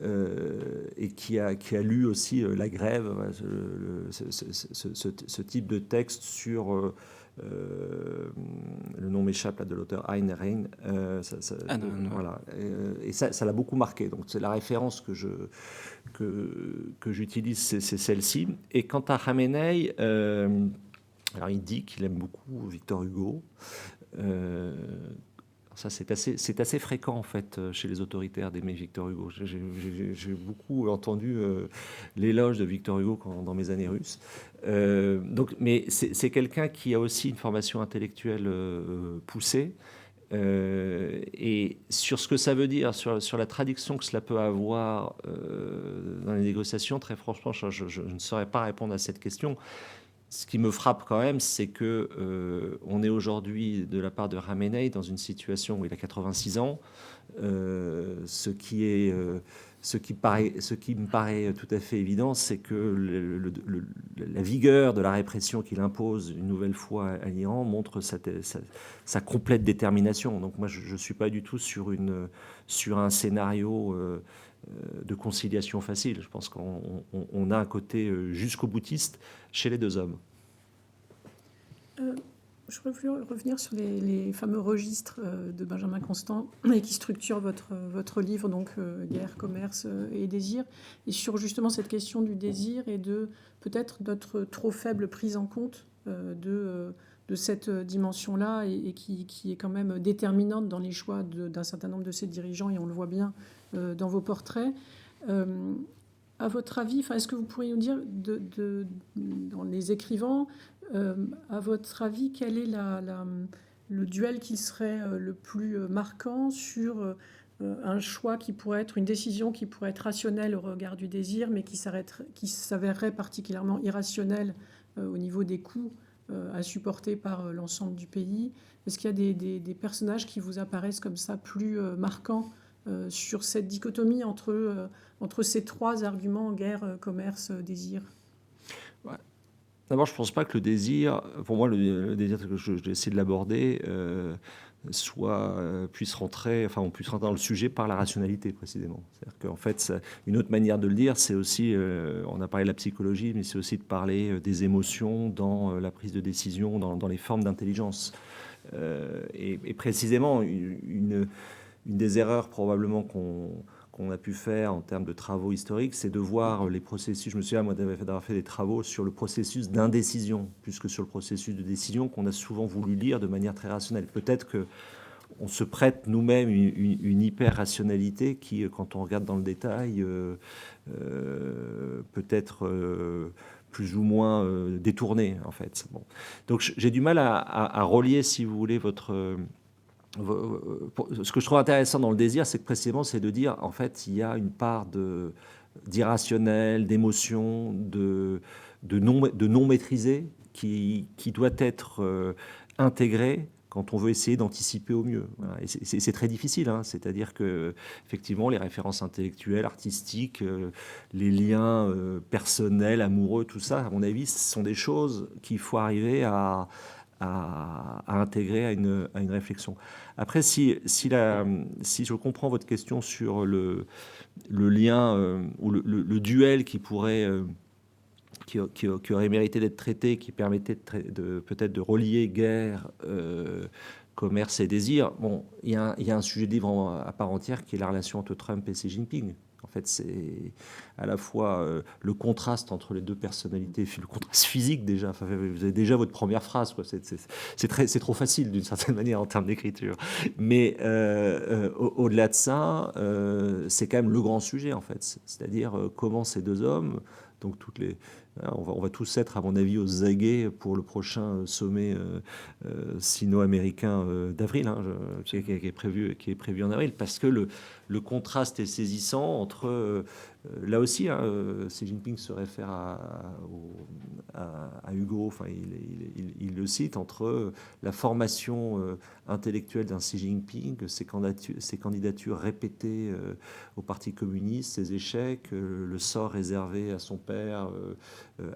S2: et qui a lu aussi La Grève, ce type de texte sur... le nom m'échappe là, de l'auteur Ayn Rand. Voilà. Et ça l'a beaucoup marqué. Donc c'est la référence que j'utilise, c'est celle-ci. Et quant à Khamenei, alors il dit qu'il aime beaucoup Victor Hugo. Ça, c'est assez fréquent, en fait, chez les autoritaires d'aimer Victor Hugo. J'ai beaucoup entendu l'éloge de Victor Hugo dans mes années russes. Mais c'est quelqu'un qui a aussi une formation intellectuelle poussée. Et sur ce que ça veut dire, sur la traduction que cela peut avoir dans les négociations, très franchement, je ne saurais pas répondre à cette question. Ce qui me frappe quand même, c'est que on est aujourd'hui, de la part de Khamenei, dans une situation où il a 86 ans, ce qui est Ce qui me paraît tout à fait évident, c'est que la vigueur de la répression qu'il impose une nouvelle fois à l'Iran montre sa complète détermination. Donc moi, je ne suis pas du tout sur un scénario de conciliation facile. Je pense qu'on a un côté jusqu'au boutiste chez les deux hommes.
S3: Je voudrais revenir sur les fameux registres de Benjamin Constant et qui structurent votre livre, donc Guerre, commerce et désir, et sur justement cette question du désir et de peut-être notre trop faible prise en compte de cette dimension-là et qui est quand même déterminante dans les choix d'un certain nombre de ces dirigeants, et on le voit bien dans vos portraits. À votre avis, est-ce que vous pourriez nous dire, dans les écrivains, à votre avis, quel est le duel qui serait le plus marquant sur un choix qui pourrait être, une décision qui pourrait être rationnelle au regard du désir, mais qui s'avérerait particulièrement irrationnelle au niveau des coûts à supporter par l'ensemble du pays? Est-ce qu'il y a des personnages qui vous apparaissent comme ça plus marquants sur cette dichotomie entre ces trois arguments, guerre, commerce, désir?
S2: Ouais. D'abord, je ne pense pas que le désir, pour moi, le désir que j'ai essayé de l'aborder, on puisse rentrer dans le sujet par la rationalité, précisément. C'est-à-dire qu'en fait, une autre manière de le dire, c'est aussi, on a parlé de la psychologie, mais c'est aussi de parler des émotions dans la prise de décision, dans les formes d'intelligence. Et précisément, une des erreurs probablement qu'on a pu faire en termes de travaux historiques, c'est de voir les processus. Je me souviens, moi, d'avoir fait des travaux sur le processus d'indécision, plus que sur le processus de décision, qu'on a souvent voulu lire de manière très rationnelle. Peut-être qu'on se prête nous-mêmes une hyper-rationalité qui, quand on regarde dans le détail, peut être plus ou moins détournée, en fait. Bon. Donc j'ai du mal à relier, si vous voulez, ce que je trouve intéressant dans le désir, c'est que précisément, c'est de dire, en fait, il y a une part d'irrationnel, d'émotion, de non maîtrisé qui doit être intégré quand on veut essayer d'anticiper au mieux. Voilà. Et c'est très difficile, hein. C'est-à-dire que, effectivement, les références intellectuelles, artistiques, les liens personnels, amoureux, tout ça, à mon avis, ce sont des choses qu'il faut arriver à intégrer à une réflexion. Après, si je comprends votre question sur le lien ou le duel qui aurait mérité d'être traité, qui permettait peut-être de relier guerre, commerce et désir, bon, il y a un sujet de livre à part entière qui est la relation entre Trump et Xi Jinping. En fait, c'est à la fois le contraste entre les deux personnalités, le contraste physique déjà. Enfin, vous avez déjà votre première phrase, quoi. C'est trop facile d'une certaine manière en termes d'écriture. Mais au-delà de ça, c'est quand même le grand sujet, en fait. C'est-à-dire comment ces deux hommes, donc on va tous être, à mon avis, aux aguets pour le prochain sommet sino-américain d'avril, hein, qui est prévu en avril, parce que le contraste est saisissant entre, là aussi, hein, Xi Jinping se réfère à Hugo, enfin, il le cite, entre la formation intellectuelle d'un Xi Jinping, ses candidatures répétées au Parti communiste, ses échecs, le sort réservé à son père,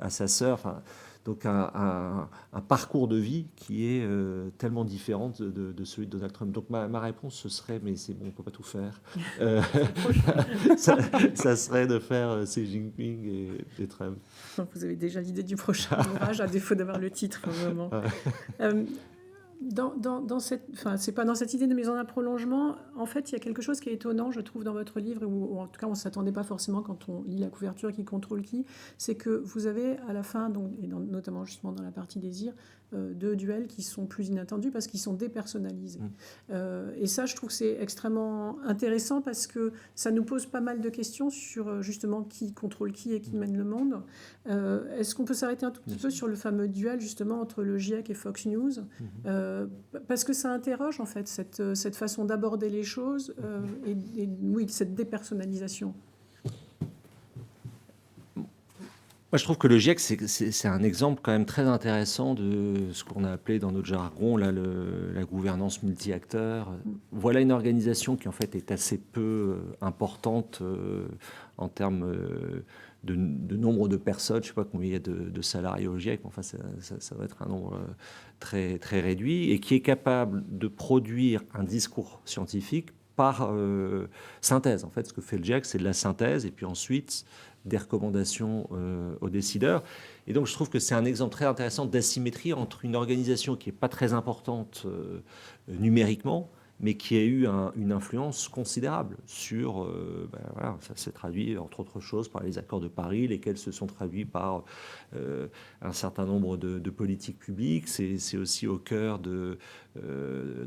S2: à sa sœur, enfin, donc un parcours de vie qui est tellement différent de celui de Donald Trump. Donc ma réponse, ce serait, mais c'est bon, on ne peut pas tout faire, ça serait de faire Xi Jinping et Trump.
S3: Vous avez déjà l'idée du prochain ouvrage, à défaut d'avoir le titre, vraiment. C'est pas dans cette idée, mais dans un prolongement, en fait, il y a quelque chose qui est étonnant, je trouve, dans votre livre, ou en tout cas, on ne s'attendait pas forcément quand on lit la couverture qui contrôle qui, c'est que vous avez à la fin, donc, et notamment justement dans la partie désir, deux duels qui sont plus inattendus parce qu'ils sont dépersonnalisés. Et ça, je trouve que c'est extrêmement intéressant parce que ça nous pose pas mal de questions sur justement qui contrôle qui et qui mène le monde. Est-ce qu'on peut s'arrêter un tout petit peu sur le fameux duel justement entre le GIEC et Fox News, parce que ça interroge en fait cette façon d'aborder les choses et oui, cette dépersonnalisation.
S2: Moi, je trouve que le GIEC, c'est un exemple quand même très intéressant de ce qu'on a appelé dans notre jargon là, la gouvernance multi-acteurs. Voilà une organisation qui en fait est assez peu importante en termes de nombre de personnes. Je ne sais pas combien il y a de salariés au GIEC, mais enfin ça va être un nombre très, très réduit, et qui est capable de produire un discours scientifique par synthèse. En fait, ce que fait le GIEC, c'est de la synthèse, et puis ensuite des recommandations aux décideurs. Et donc, je trouve que c'est un exemple très intéressant d'asymétrie entre une organisation qui n'est pas très importante numériquement, mais qui a eu une influence considérable sur, voilà, ça s'est traduit entre autres choses par les accords de Paris, lesquels se sont traduits par un certain nombre de politiques publiques. C'est aussi au cœur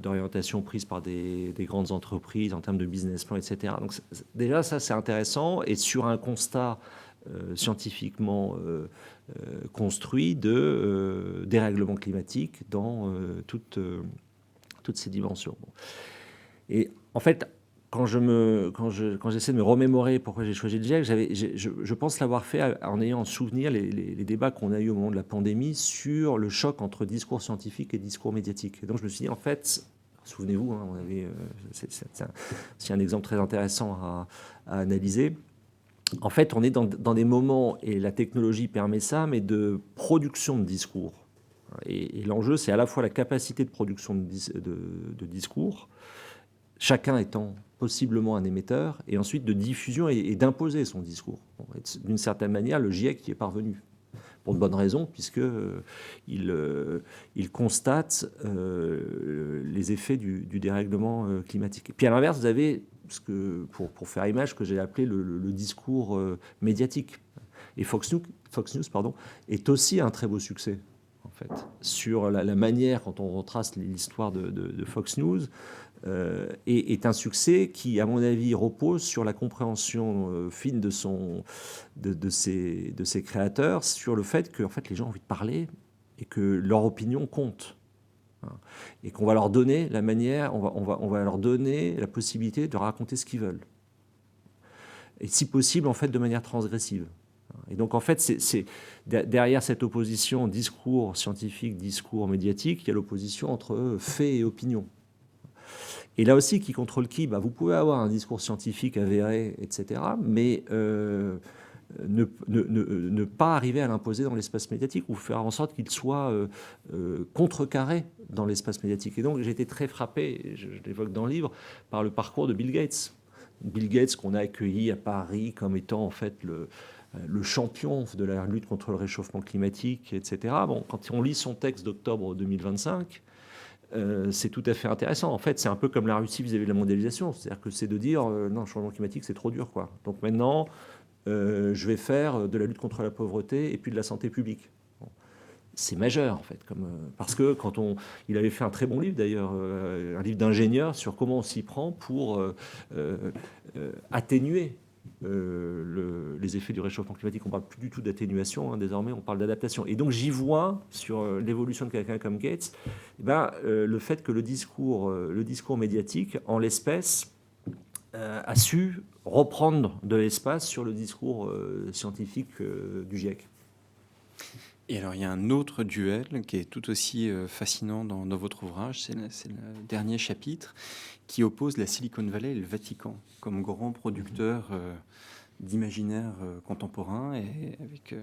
S2: d'orientations prises par des grandes entreprises en termes de business plan, etc. Donc déjà, ça c'est intéressant, et sur un constat scientifiquement construit de dérèglement climatique dans toutes ces dimensions. Bon. Et en fait, quand j'essaie de me remémorer pourquoi j'ai choisi le GIEC, je pense l'avoir fait en ayant en souvenir les débats qu'on a eus au moment de la pandémie sur le choc entre discours scientifique et discours médiatique. Et donc je me suis dit, en fait, souvenez-vous, hein, c'est un exemple très intéressant à analyser. En fait, on est dans des moments, et la technologie permet ça, mais de production de discours. Et l'enjeu, c'est à la fois la capacité de production de discours, chacun étant possiblement un émetteur, et ensuite de diffusion et d'imposer son discours. Bon, d'une certaine manière, le GIEC y est parvenu, pour de bonnes raisons, puisqu'il constate les effets du dérèglement climatique. Et puis à l'inverse, vous avez, pour faire image, que j'ai appelé le discours médiatique. Et Fox News, est aussi un très beau succès, en fait, sur la manière, quand on retrace l'histoire de Fox News, est un succès qui, à mon avis, repose sur la compréhension fine de ses créateurs, sur le fait que en fait, les gens ont envie de parler et que leur opinion compte. Et qu'on va leur donner la manière, on va leur donner la possibilité de raconter ce qu'ils veulent. Et si possible, en fait, de manière transgressive. Et donc, en fait, c'est derrière cette opposition discours scientifique, discours médiatique, il y a l'opposition entre faits et opinion. Et là aussi, qui contrôle qui ? Vous pouvez avoir un discours scientifique avéré, etc., mais ne pas arriver à l'imposer dans l'espace médiatique, ou faire en sorte qu'il soit contrecarré dans l'espace médiatique. Et donc, j'ai été très frappé, je l'évoque dans le livre, par le parcours de Bill Gates. Bill Gates, qu'on a accueilli à Paris comme étant en fait le champion de la lutte contre le réchauffement climatique, etc. Bon, quand on lit son texte d'octobre 2025, c'est tout à fait intéressant. En fait, c'est un peu comme la Russie vis-à-vis de la mondialisation. C'est-à-dire que c'est de dire non, le changement climatique, c'est trop dur, quoi. Donc maintenant, je vais faire de la lutte contre la pauvreté et puis de la santé publique. Bon. C'est majeur, en fait. Parce que il avait fait un très bon livre, d'ailleurs, un livre d'ingénieur sur comment on s'y prend pour atténuer les effets du réchauffement climatique. On ne parle plus du tout d'atténuation, hein, désormais on parle d'adaptation. Et donc j'y vois, sur l'évolution de quelqu'un comme Gates, le fait que le discours médiatique, en l'espèce, a su reprendre de l'espace sur le discours scientifique du GIEC.
S1: Et alors, il y a un autre duel qui est tout aussi fascinant dans votre ouvrage, c'est le dernier chapitre, qui oppose la Silicon Valley et le Vatican comme grands producteurs d'imaginaire contemporain, et avec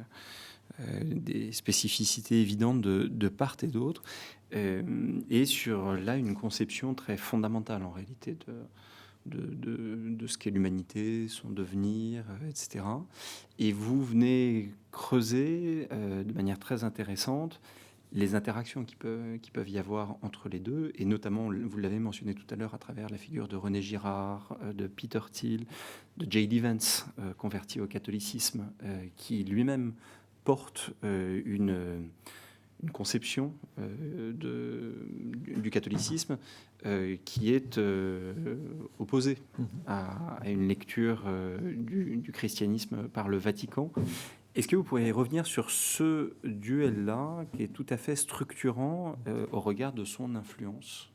S1: des spécificités évidentes de part et d'autre, et sur là une conception très fondamentale en réalité de ce qu'est l'humanité, son devenir, etc. Et vous venez creuser de manière très intéressante les interactions qui peuvent y avoir entre les deux, et notamment, vous l'avez mentionné tout à l'heure, à travers la figure de René Girard, de Peter Thiel, de J.D. Vance, converti au catholicisme, qui lui-même porte une conception du catholicisme qui est opposée à une lecture du christianisme par le Vatican. Est-ce que vous pourriez revenir sur ce duel-là, qui est tout à fait structurant au regard de son influence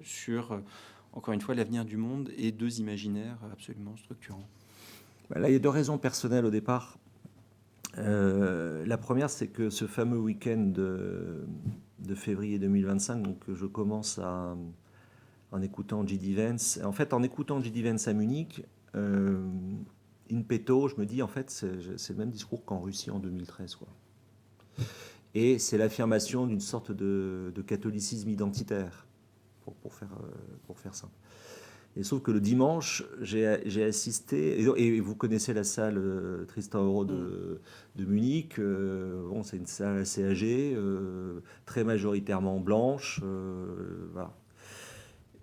S1: sur, encore une fois, l'avenir du monde, et deux imaginaires absolument structurants?
S2: Là, il y a deux raisons personnelles au départ. La première, c'est que ce fameux week-end de février 2025, donc je commence en écoutant J.D. Vance. En fait, en écoutant J.D. Vance à Munich, in petto, je me dis, en fait, c'est le même discours qu'en Russie en 2013, quoi. Et c'est l'affirmation d'une sorte de catholicisme identitaire, pour faire simple. Et sauf que le dimanche, j'ai assisté, et vous connaissez la salle Tristan Euro de Munich, bon, c'est une salle assez âgée, très majoritairement blanche, voilà.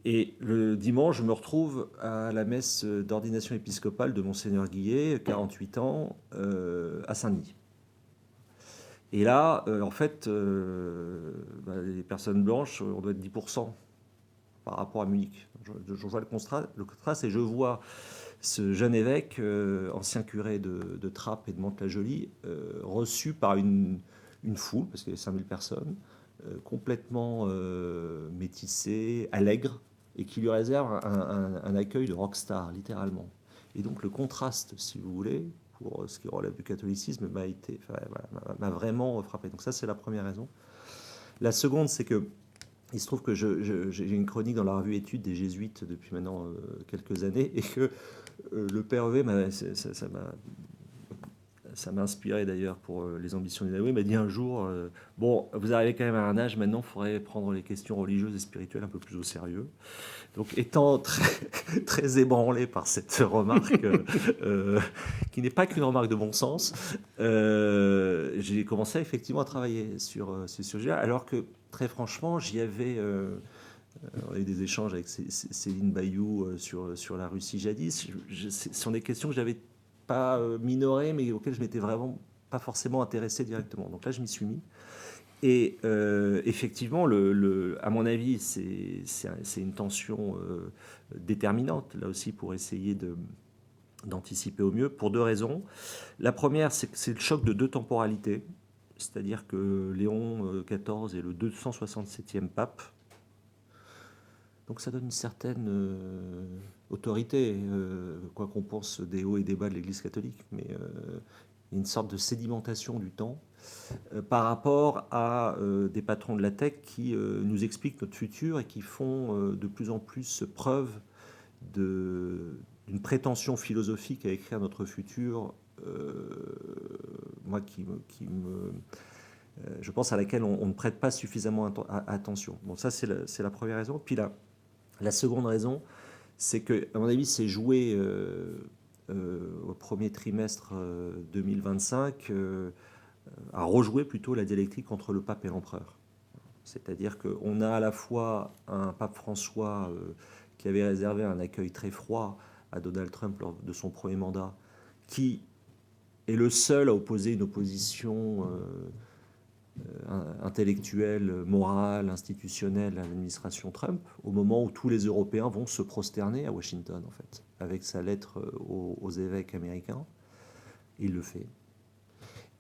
S2: Et le dimanche, je me retrouve à la messe d'ordination épiscopale de Monseigneur Guillet, 48 ans, à Saint-Denis. Et là, en fait, les personnes blanches, on doit être 10% par rapport à Munich. Je vois le contraste et je vois ce jeune évêque, ancien curé de Trappes et de Mantes-la-Jolie, reçu par une foule, parce qu'il y avait 5000 personnes, complètement métissée, allègre, et qui lui réserve un accueil de rockstar, littéralement. Et donc le contraste, si vous voulez, pour ce qui relève du catholicisme, m'a vraiment frappé. Donc ça, c'est la première raison. La seconde, c'est que il se trouve que j'ai une chronique dans la revue Études des Jésuites depuis maintenant quelques années, et que le père Evé, ça m'a inspiré d'ailleurs pour les ambitions d'Inaoui. Il m'a dit un jour, bon, vous arrivez quand même à un âge maintenant, il faudrait prendre les questions religieuses et spirituelles un peu plus au sérieux. Donc, étant très ébranlé par cette remarque, qui n'est pas qu'une remarque de bon sens, j'ai commencé effectivement à travailler sur ce sujet, alors que très franchement, j'y avais... on a eu des échanges avec Céline Bayou sur la Russie jadis. Ce sont des questions que j'avais pas minorées, mais auxquelles je m'étais vraiment pas forcément intéressé directement. Donc là, je m'y suis mis. Et effectivement, à mon avis, c'est une tension déterminante, là aussi, pour essayer d'anticiper au mieux, pour deux raisons. La première, c'est que c'est le choc de deux temporalités, c'est-à-dire que Léon XIV est le 267e pape. Donc ça donne une certaine autorité, quoi qu'on pense des hauts et des bas de l'Église catholique, mais une sorte de sédimentation du temps par rapport à des patrons de la tech qui nous expliquent notre futur et qui font de plus en plus preuve d'une prétention philosophique à écrire notre futur, moi je pense à laquelle on ne prête pas suffisamment attention. Bon, ça c'est la première raison. Puis la seconde raison, c'est que, à mon avis, c'est joué au premier trimestre 2025 à rejouer plutôt la dialectique entre le pape et l'empereur. C'est-à-dire qu'on a à la fois un pape François qui avait réservé un accueil très froid à Donald Trump lors de son premier mandat, qui est le seul à opposer une opposition intellectuelle, morale, institutionnelle à l'administration Trump, au moment où tous les Européens vont se prosterner à Washington, en fait, avec sa lettre aux évêques américains. Il le fait.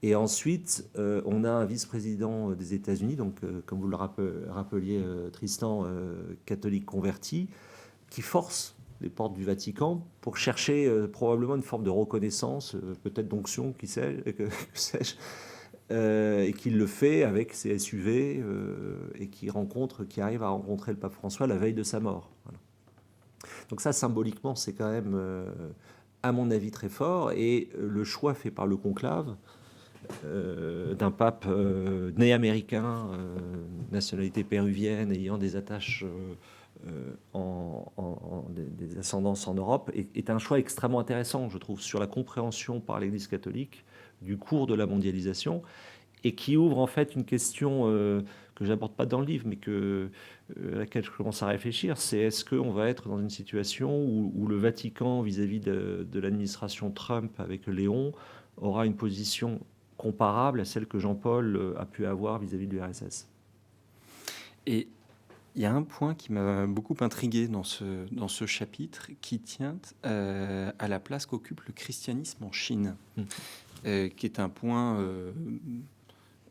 S2: Et ensuite, on a un vice-président des États-Unis, donc comme vous le rappeliez, Tristan, catholique converti, qui force les portes du Vatican pour chercher probablement une forme de reconnaissance, peut-être d'onction, que sais-je, et qui le fait avec ses SUV et qui arrive à rencontrer le pape François la veille de sa mort. Voilà. Donc ça, symboliquement, c'est quand même, à mon avis, très fort. Et le choix fait par le conclave d'un pape né américain, nationalité péruvienne, ayant des attaches, des ascendances en Europe, est un choix extrêmement intéressant, je trouve, sur la compréhension par l'Église catholique du cours de la mondialisation, et qui ouvre en fait une question que j'aborde pas dans le livre, mais à laquelle je commence à réfléchir, c'est est-ce qu'on va être dans une situation où le Vatican, vis-à-vis de l'administration Trump avec Léon, aura une position comparable à celle que Jean-Paul a pu avoir vis-à-vis de l'URSS.
S1: Et il y a un point qui m'a beaucoup intrigué dans ce chapitre, qui tient à la place qu'occupe le christianisme en Chine, qui est un point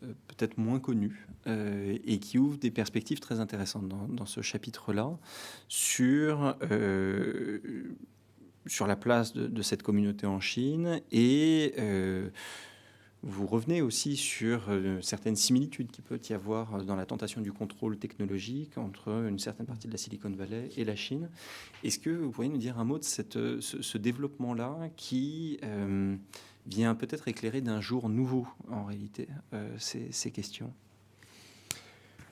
S1: peut-être moins connu et qui ouvre des perspectives très intéressantes dans ce chapitre-là sur la place de cette communauté en Chine et Vous revenez aussi sur certaines similitudes qu'il peut y avoir dans la tentation du contrôle technologique entre une certaine partie de la Silicon Valley et la Chine. Est-ce que vous pourriez nous dire un mot de ce développement-là qui vient peut-être éclairer d'un jour nouveau, en réalité, ces questions?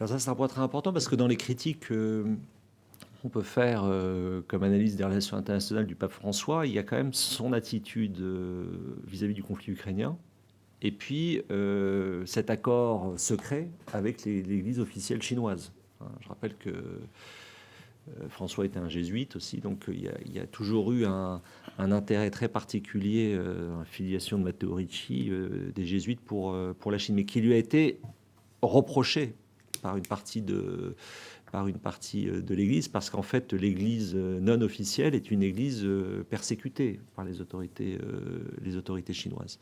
S2: Alors ça, c'est un point très important parce que dans les critiques qu'on peut faire comme analyse des relations internationales du pape François, il y a quand même son attitude vis-à-vis du conflit ukrainien. Et puis, cet accord secret avec l'Église officielle chinoise. Je rappelle que François était un jésuite aussi, donc il y a toujours eu un intérêt très particulier, une filiation de Matteo Ricci, des jésuites pour la Chine, mais qui lui a été reproché par une partie de l'Église, parce qu'en fait, l'Église non officielle est une Église persécutée par les autorités chinoises.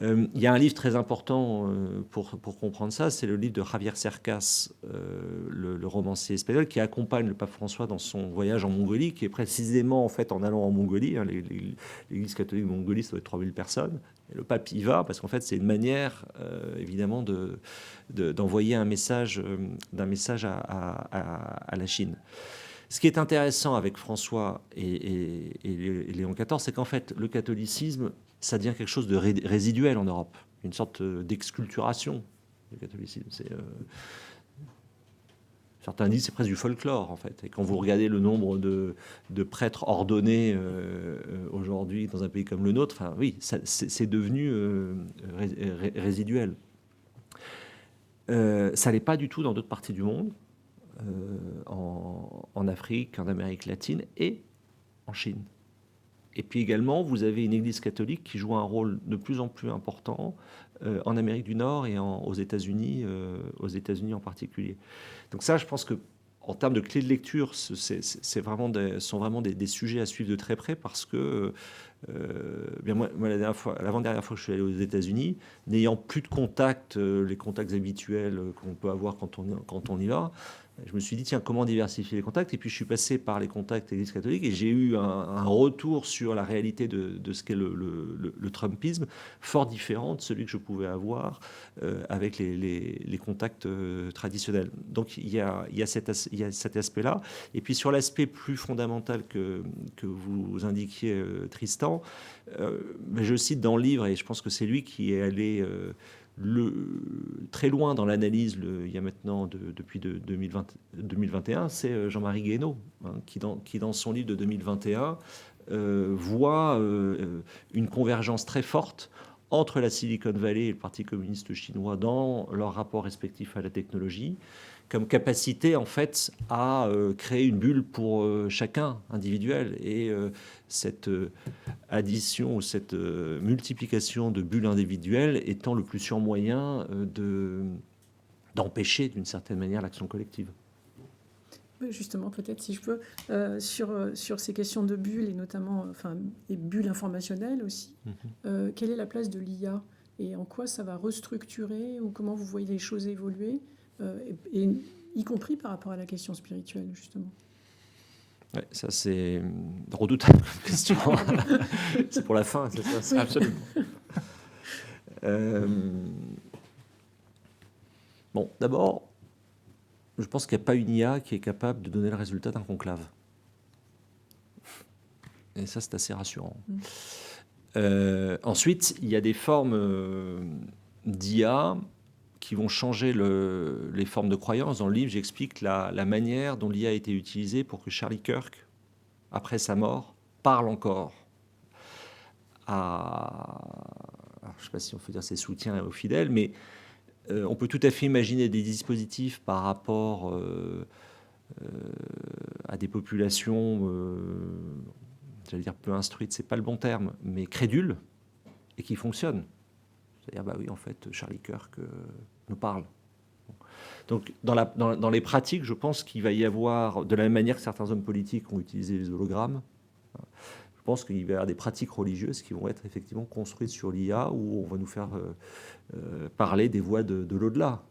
S2: Il y a un livre très important pour comprendre ça, c'est le livre de Javier Cercas, le romancier espagnol, qui accompagne le pape François dans son voyage en Mongolie, qui est précisément en fait en allant en Mongolie. L'Église catholique de Mongolie, ça doit être 3000 personnes. Et le pape y va parce qu'en fait, c'est une manière, évidemment, d'envoyer un message à la Chine. Ce qui est intéressant avec François et Léon XIV, c'est qu'en fait, le catholicisme, ça devient quelque chose de résiduel en Europe, une sorte d'exculturation du catholicisme. Certains disent que c'est presque du folklore, en fait. Et quand vous regardez le nombre de prêtres ordonnés aujourd'hui dans un pays comme le nôtre, enfin, oui, c'est devenu résiduel. Ça l'est pas du tout dans d'autres parties du monde, en Afrique, en Amérique latine et en Chine. Et puis également, vous avez une Église catholique qui joue un rôle de plus en plus important en Amérique du Nord et aux États-Unis en particulier. Donc ça, je pense que en termes de clés de lecture, sont vraiment des sujets à suivre de très près, parce que moi l'avant-dernière fois que je suis allé aux États-Unis, n'ayant plus de contacts, les contacts habituels qu'on peut avoir quand on y va, je me suis dit, tiens, comment diversifier les contacts? Et puis je suis passé par les contacts Église catholique et j'ai eu un retour sur la réalité de ce qu'est le Trumpisme, fort différent de celui que je pouvais avoir avec les contacts traditionnels. Donc il y a cet aspect-là. Et puis sur l'aspect plus fondamental que vous indiquiez, Tristan, je cite dans le livre, et je pense que c'est lui qui est allé très loin dans l'analyse, il y a maintenant depuis 2021, c'est Jean-Marie Guénaud, qui dans son livre de 2021 voit une convergence très forte entre la Silicon Valley et le Parti communiste chinois dans leur rapport respectif à la technologie, comme capacité en fait à créer une bulle pour chacun individuel. Et cette addition ou cette multiplication de bulles individuelles étant le plus sûr moyen d'empêcher d'une certaine manière l'action collective.
S3: Justement, peut-être si je peux, sur ces questions de bulles et notamment et bulles informationnelles aussi, quelle est la place de l'IA et en quoi ça va restructurer ou comment vous voyez les choses évoluer, et y compris par rapport à la question spirituelle, justement?
S2: Ouais, ça c'est une redoutable question. C'est pour la fin, c'est ça?
S3: Oui.
S2: Absolument. Bon, d'abord, je pense qu'il n'y a pas une IA qui est capable de donner le résultat d'un conclave. Et ça, c'est assez rassurant. Ensuite, il y a des formes d'IA qui vont changer les formes de croyance. Dans le livre, j'explique la manière dont l'IA a été utilisée pour que Charlie Kirk, après sa mort, parle encore je ne sais pas si on peut dire ses soutiens aux fidèles, mais on peut tout à fait imaginer des dispositifs par rapport à des populations, j'allais dire peu instruites, c'est pas le bon terme, mais crédules, et qui fonctionnent. C'est-à-dire, bah oui, en fait, Charlie Kirk nous parle. Donc, dans les pratiques, je pense qu'il va y avoir, de la même manière que certains hommes politiques ont utilisé les hologrammes, je pense qu'il va y avoir des pratiques religieuses qui vont être effectivement construites sur l'IA, où on va nous faire parler des voix de l'au-delà.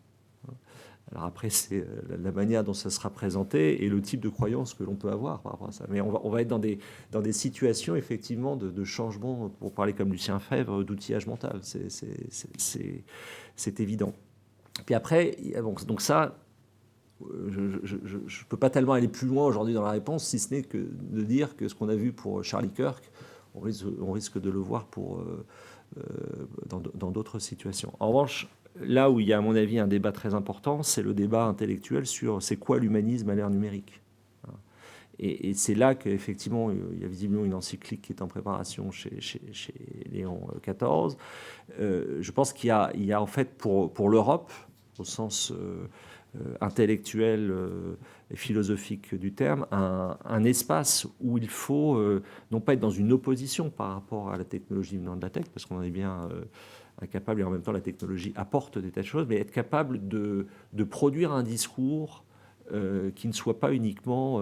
S2: Alors après, c'est la manière dont ça sera présenté et le type de croyance que l'on peut avoir par rapport à ça. Mais on va être dans des situations, effectivement, de changement, pour parler comme Lucien Febvre, d'outillage mental. C'est évident. Puis après, bon, donc ça, je ne peux pas tellement aller plus loin aujourd'hui dans la réponse, si ce n'est que de dire que ce qu'on a vu pour Charlie Kirk, on risque de le voir dans d'autres situations. En revanche, là où il y a, à mon avis, un débat très important, c'est le débat intellectuel sur c'est quoi l'humanisme à l'ère numérique. Et c'est là qu'effectivement, il y a visiblement une encyclique qui est en préparation chez Léon XIV. Je pense qu'il y a en fait pour l'Europe, au sens intellectuel et philosophique du terme, un espace où il faut non pas être dans une opposition par rapport à la technologie venant de la tech, parce qu'on est bien incapable, et en même temps la technologie apporte des tas de choses, mais être capable de produire un discours qui ne soit pas uniquement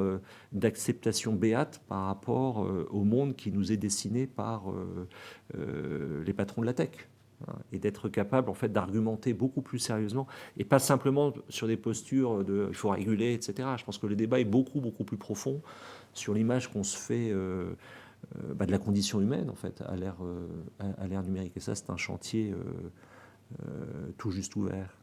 S2: d'acceptation béate par rapport au monde qui nous est dessiné par les patrons de la tech. Et d'être capable en fait d'argumenter beaucoup plus sérieusement et pas simplement sur des postures de il faut réguler, etc. Je pense que le débat est beaucoup plus profond sur l'image qu'on se fait de la condition humaine en fait à l'ère numérique. Et ça, c'est un chantier tout juste ouvert.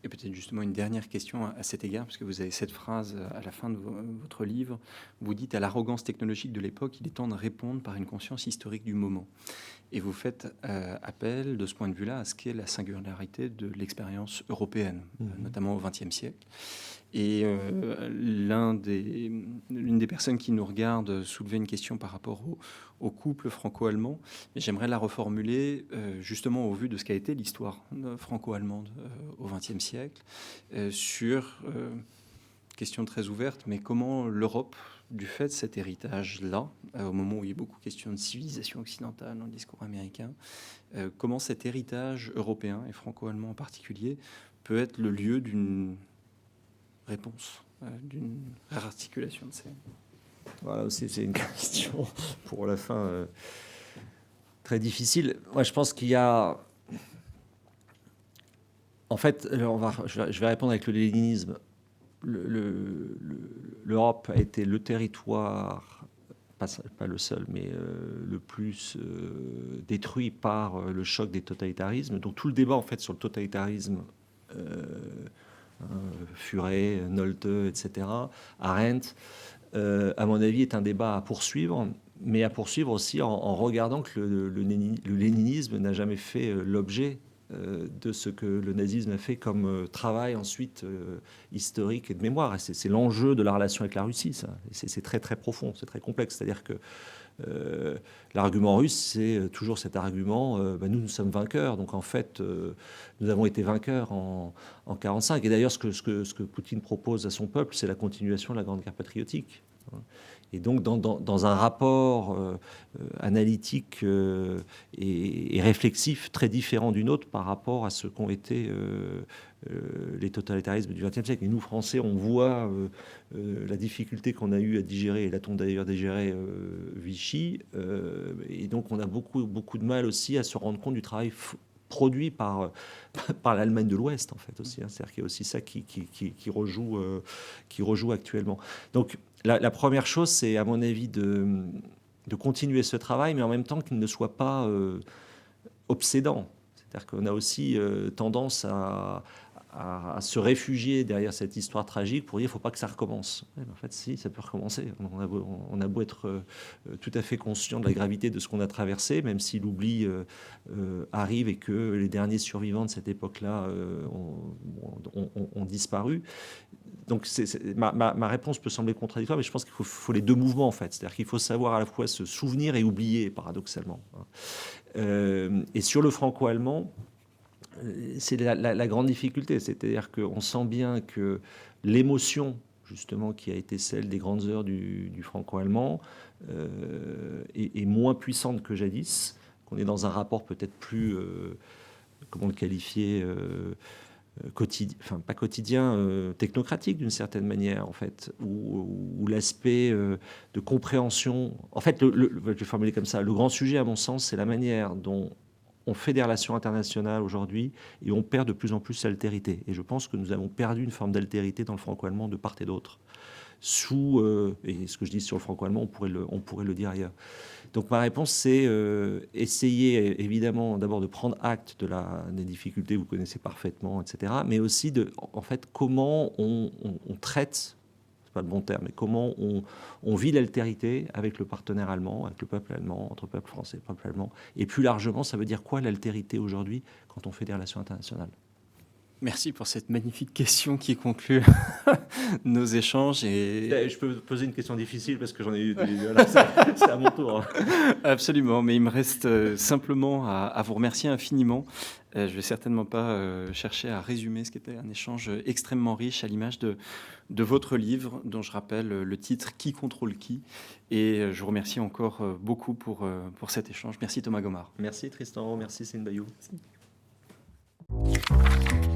S1: Et peut-être justement une dernière question à cet égard, parce que vous avez cette phrase à la fin de votre livre, vous dites « À l'arrogance technologique de l'époque, il est temps de répondre par une conscience historique du moment ». Et vous faites appel, de ce point de vue-là, à ce qu'est la singularité de l'expérience européenne, notamment au XXe siècle. Et l'une des personnes qui nous regarde soulevait une question par rapport au couple franco-allemand. Mais j'aimerais la reformuler justement au vu de ce qu'a été l'histoire franco-allemande au XXe siècle, sur, question très ouverte, mais comment l'Europe, du fait de cet héritage-là, au moment où il y a beaucoup de questions de civilisation occidentale dans le discours américain, comment cet héritage européen, et franco-allemand en particulier, peut être le lieu d'une réponse, d'une réarticulation de ces...
S2: Voilà aussi, c'est une question pour la fin très difficile. Moi, je pense qu'il y a... En fait, je vais répondre avec le léninisme. L'Europe a été le territoire, pas le seul, mais le plus détruit par le choc des totalitarismes. Donc tout le débat en fait sur le totalitarisme, Furet, Nolte, etc., Arendt, à mon avis, est un débat à poursuivre, mais à poursuivre aussi en regardant que le léninisme n'a jamais fait l'objet de ce que le nazisme a fait comme travail ensuite historique et de mémoire. Et c'est l'enjeu de la relation avec la Russie, ça. C'est très très profond, c'est très complexe. C'est-à-dire que l'argument russe, c'est toujours cet argument, nous sommes vainqueurs, donc en fait, nous avons été vainqueurs en 1945. Et d'ailleurs, ce que Poutine propose à son peuple, c'est la continuation de la Grande Guerre patriotique. Et donc, dans un rapport analytique et réflexif très différent du nôtre par rapport à ce qu'ont été les totalitarismes du XXe siècle. Et nous, Français, on voit la difficulté qu'on a eu à digérer, et l'a-t-on d'ailleurs digéré Vichy, et donc on a beaucoup de mal aussi à se rendre compte du travail produit par l'Allemagne de l'Ouest, en fait, aussi. C'est-à-dire qu'il y a aussi ça qui rejoue actuellement. Donc, la première chose, c'est, à mon avis, de continuer ce travail, mais en même temps qu'il ne soit pas obsédant. C'est-à-dire qu'on a aussi tendance à se réfugier derrière cette histoire tragique pour dire qu'il ne faut pas que ça recommence. Ouais, en fait, si, ça peut recommencer. On a beau être tout à fait conscient de la gravité de ce qu'on a traversé, même si l'oubli arrive et que les derniers survivants de cette époque-là ont disparu. Donc ma réponse peut sembler contradictoire, mais je pense qu'il faut les deux mouvements, en fait. C'est-à-dire qu'il faut savoir à la fois se souvenir et oublier, paradoxalement. Et sur le franco-allemand, c'est la grande difficulté. C'est-à-dire qu'on sent bien que l'émotion, justement, qui a été celle des grandes heures du franco-allemand, est moins puissante que jadis, qu'on est dans un rapport peut-être plus, comment le qualifier, pas quotidien, technocratique d'une certaine manière, en fait, où l'aspect de compréhension... En fait, je vais formuler comme ça, le grand sujet, à mon sens, c'est la manière dont on fait des relations internationales aujourd'hui et on perd de plus en plus l'altérité. Et je pense que nous avons perdu une forme d'altérité dans le franco-allemand de part et d'autre. Et ce que je dis sur le franco-allemand, on pourrait le dire ailleurs. Donc ma réponse, c'est essayer évidemment d'abord de prendre acte des difficultés, vous connaissez parfaitement, etc. Mais aussi en fait, comment on traite, c'est pas le bon terme, mais comment on vit l'altérité avec le partenaire allemand, avec le peuple allemand, entre peuple français et peuple allemand. Et plus largement, ça veut dire quoi l'altérité aujourd'hui quand on fait des relations internationales?
S1: Merci pour cette magnifique question qui conclut nos échanges. Et...
S2: Je peux poser une question difficile parce que j'en ai eu. C'est à mon tour.
S1: Absolument, mais il me reste simplement à vous remercier infiniment. Je ne vais certainement pas chercher à résumer ce qui était un échange extrêmement riche à l'image de votre livre, dont je rappelle le titre « Qui contrôle qui ?» Et je vous remercie encore beaucoup pour cet échange. Merci Thomas Gomard.
S2: Merci Tristan, merci Céline Bayou.
S3: Merci.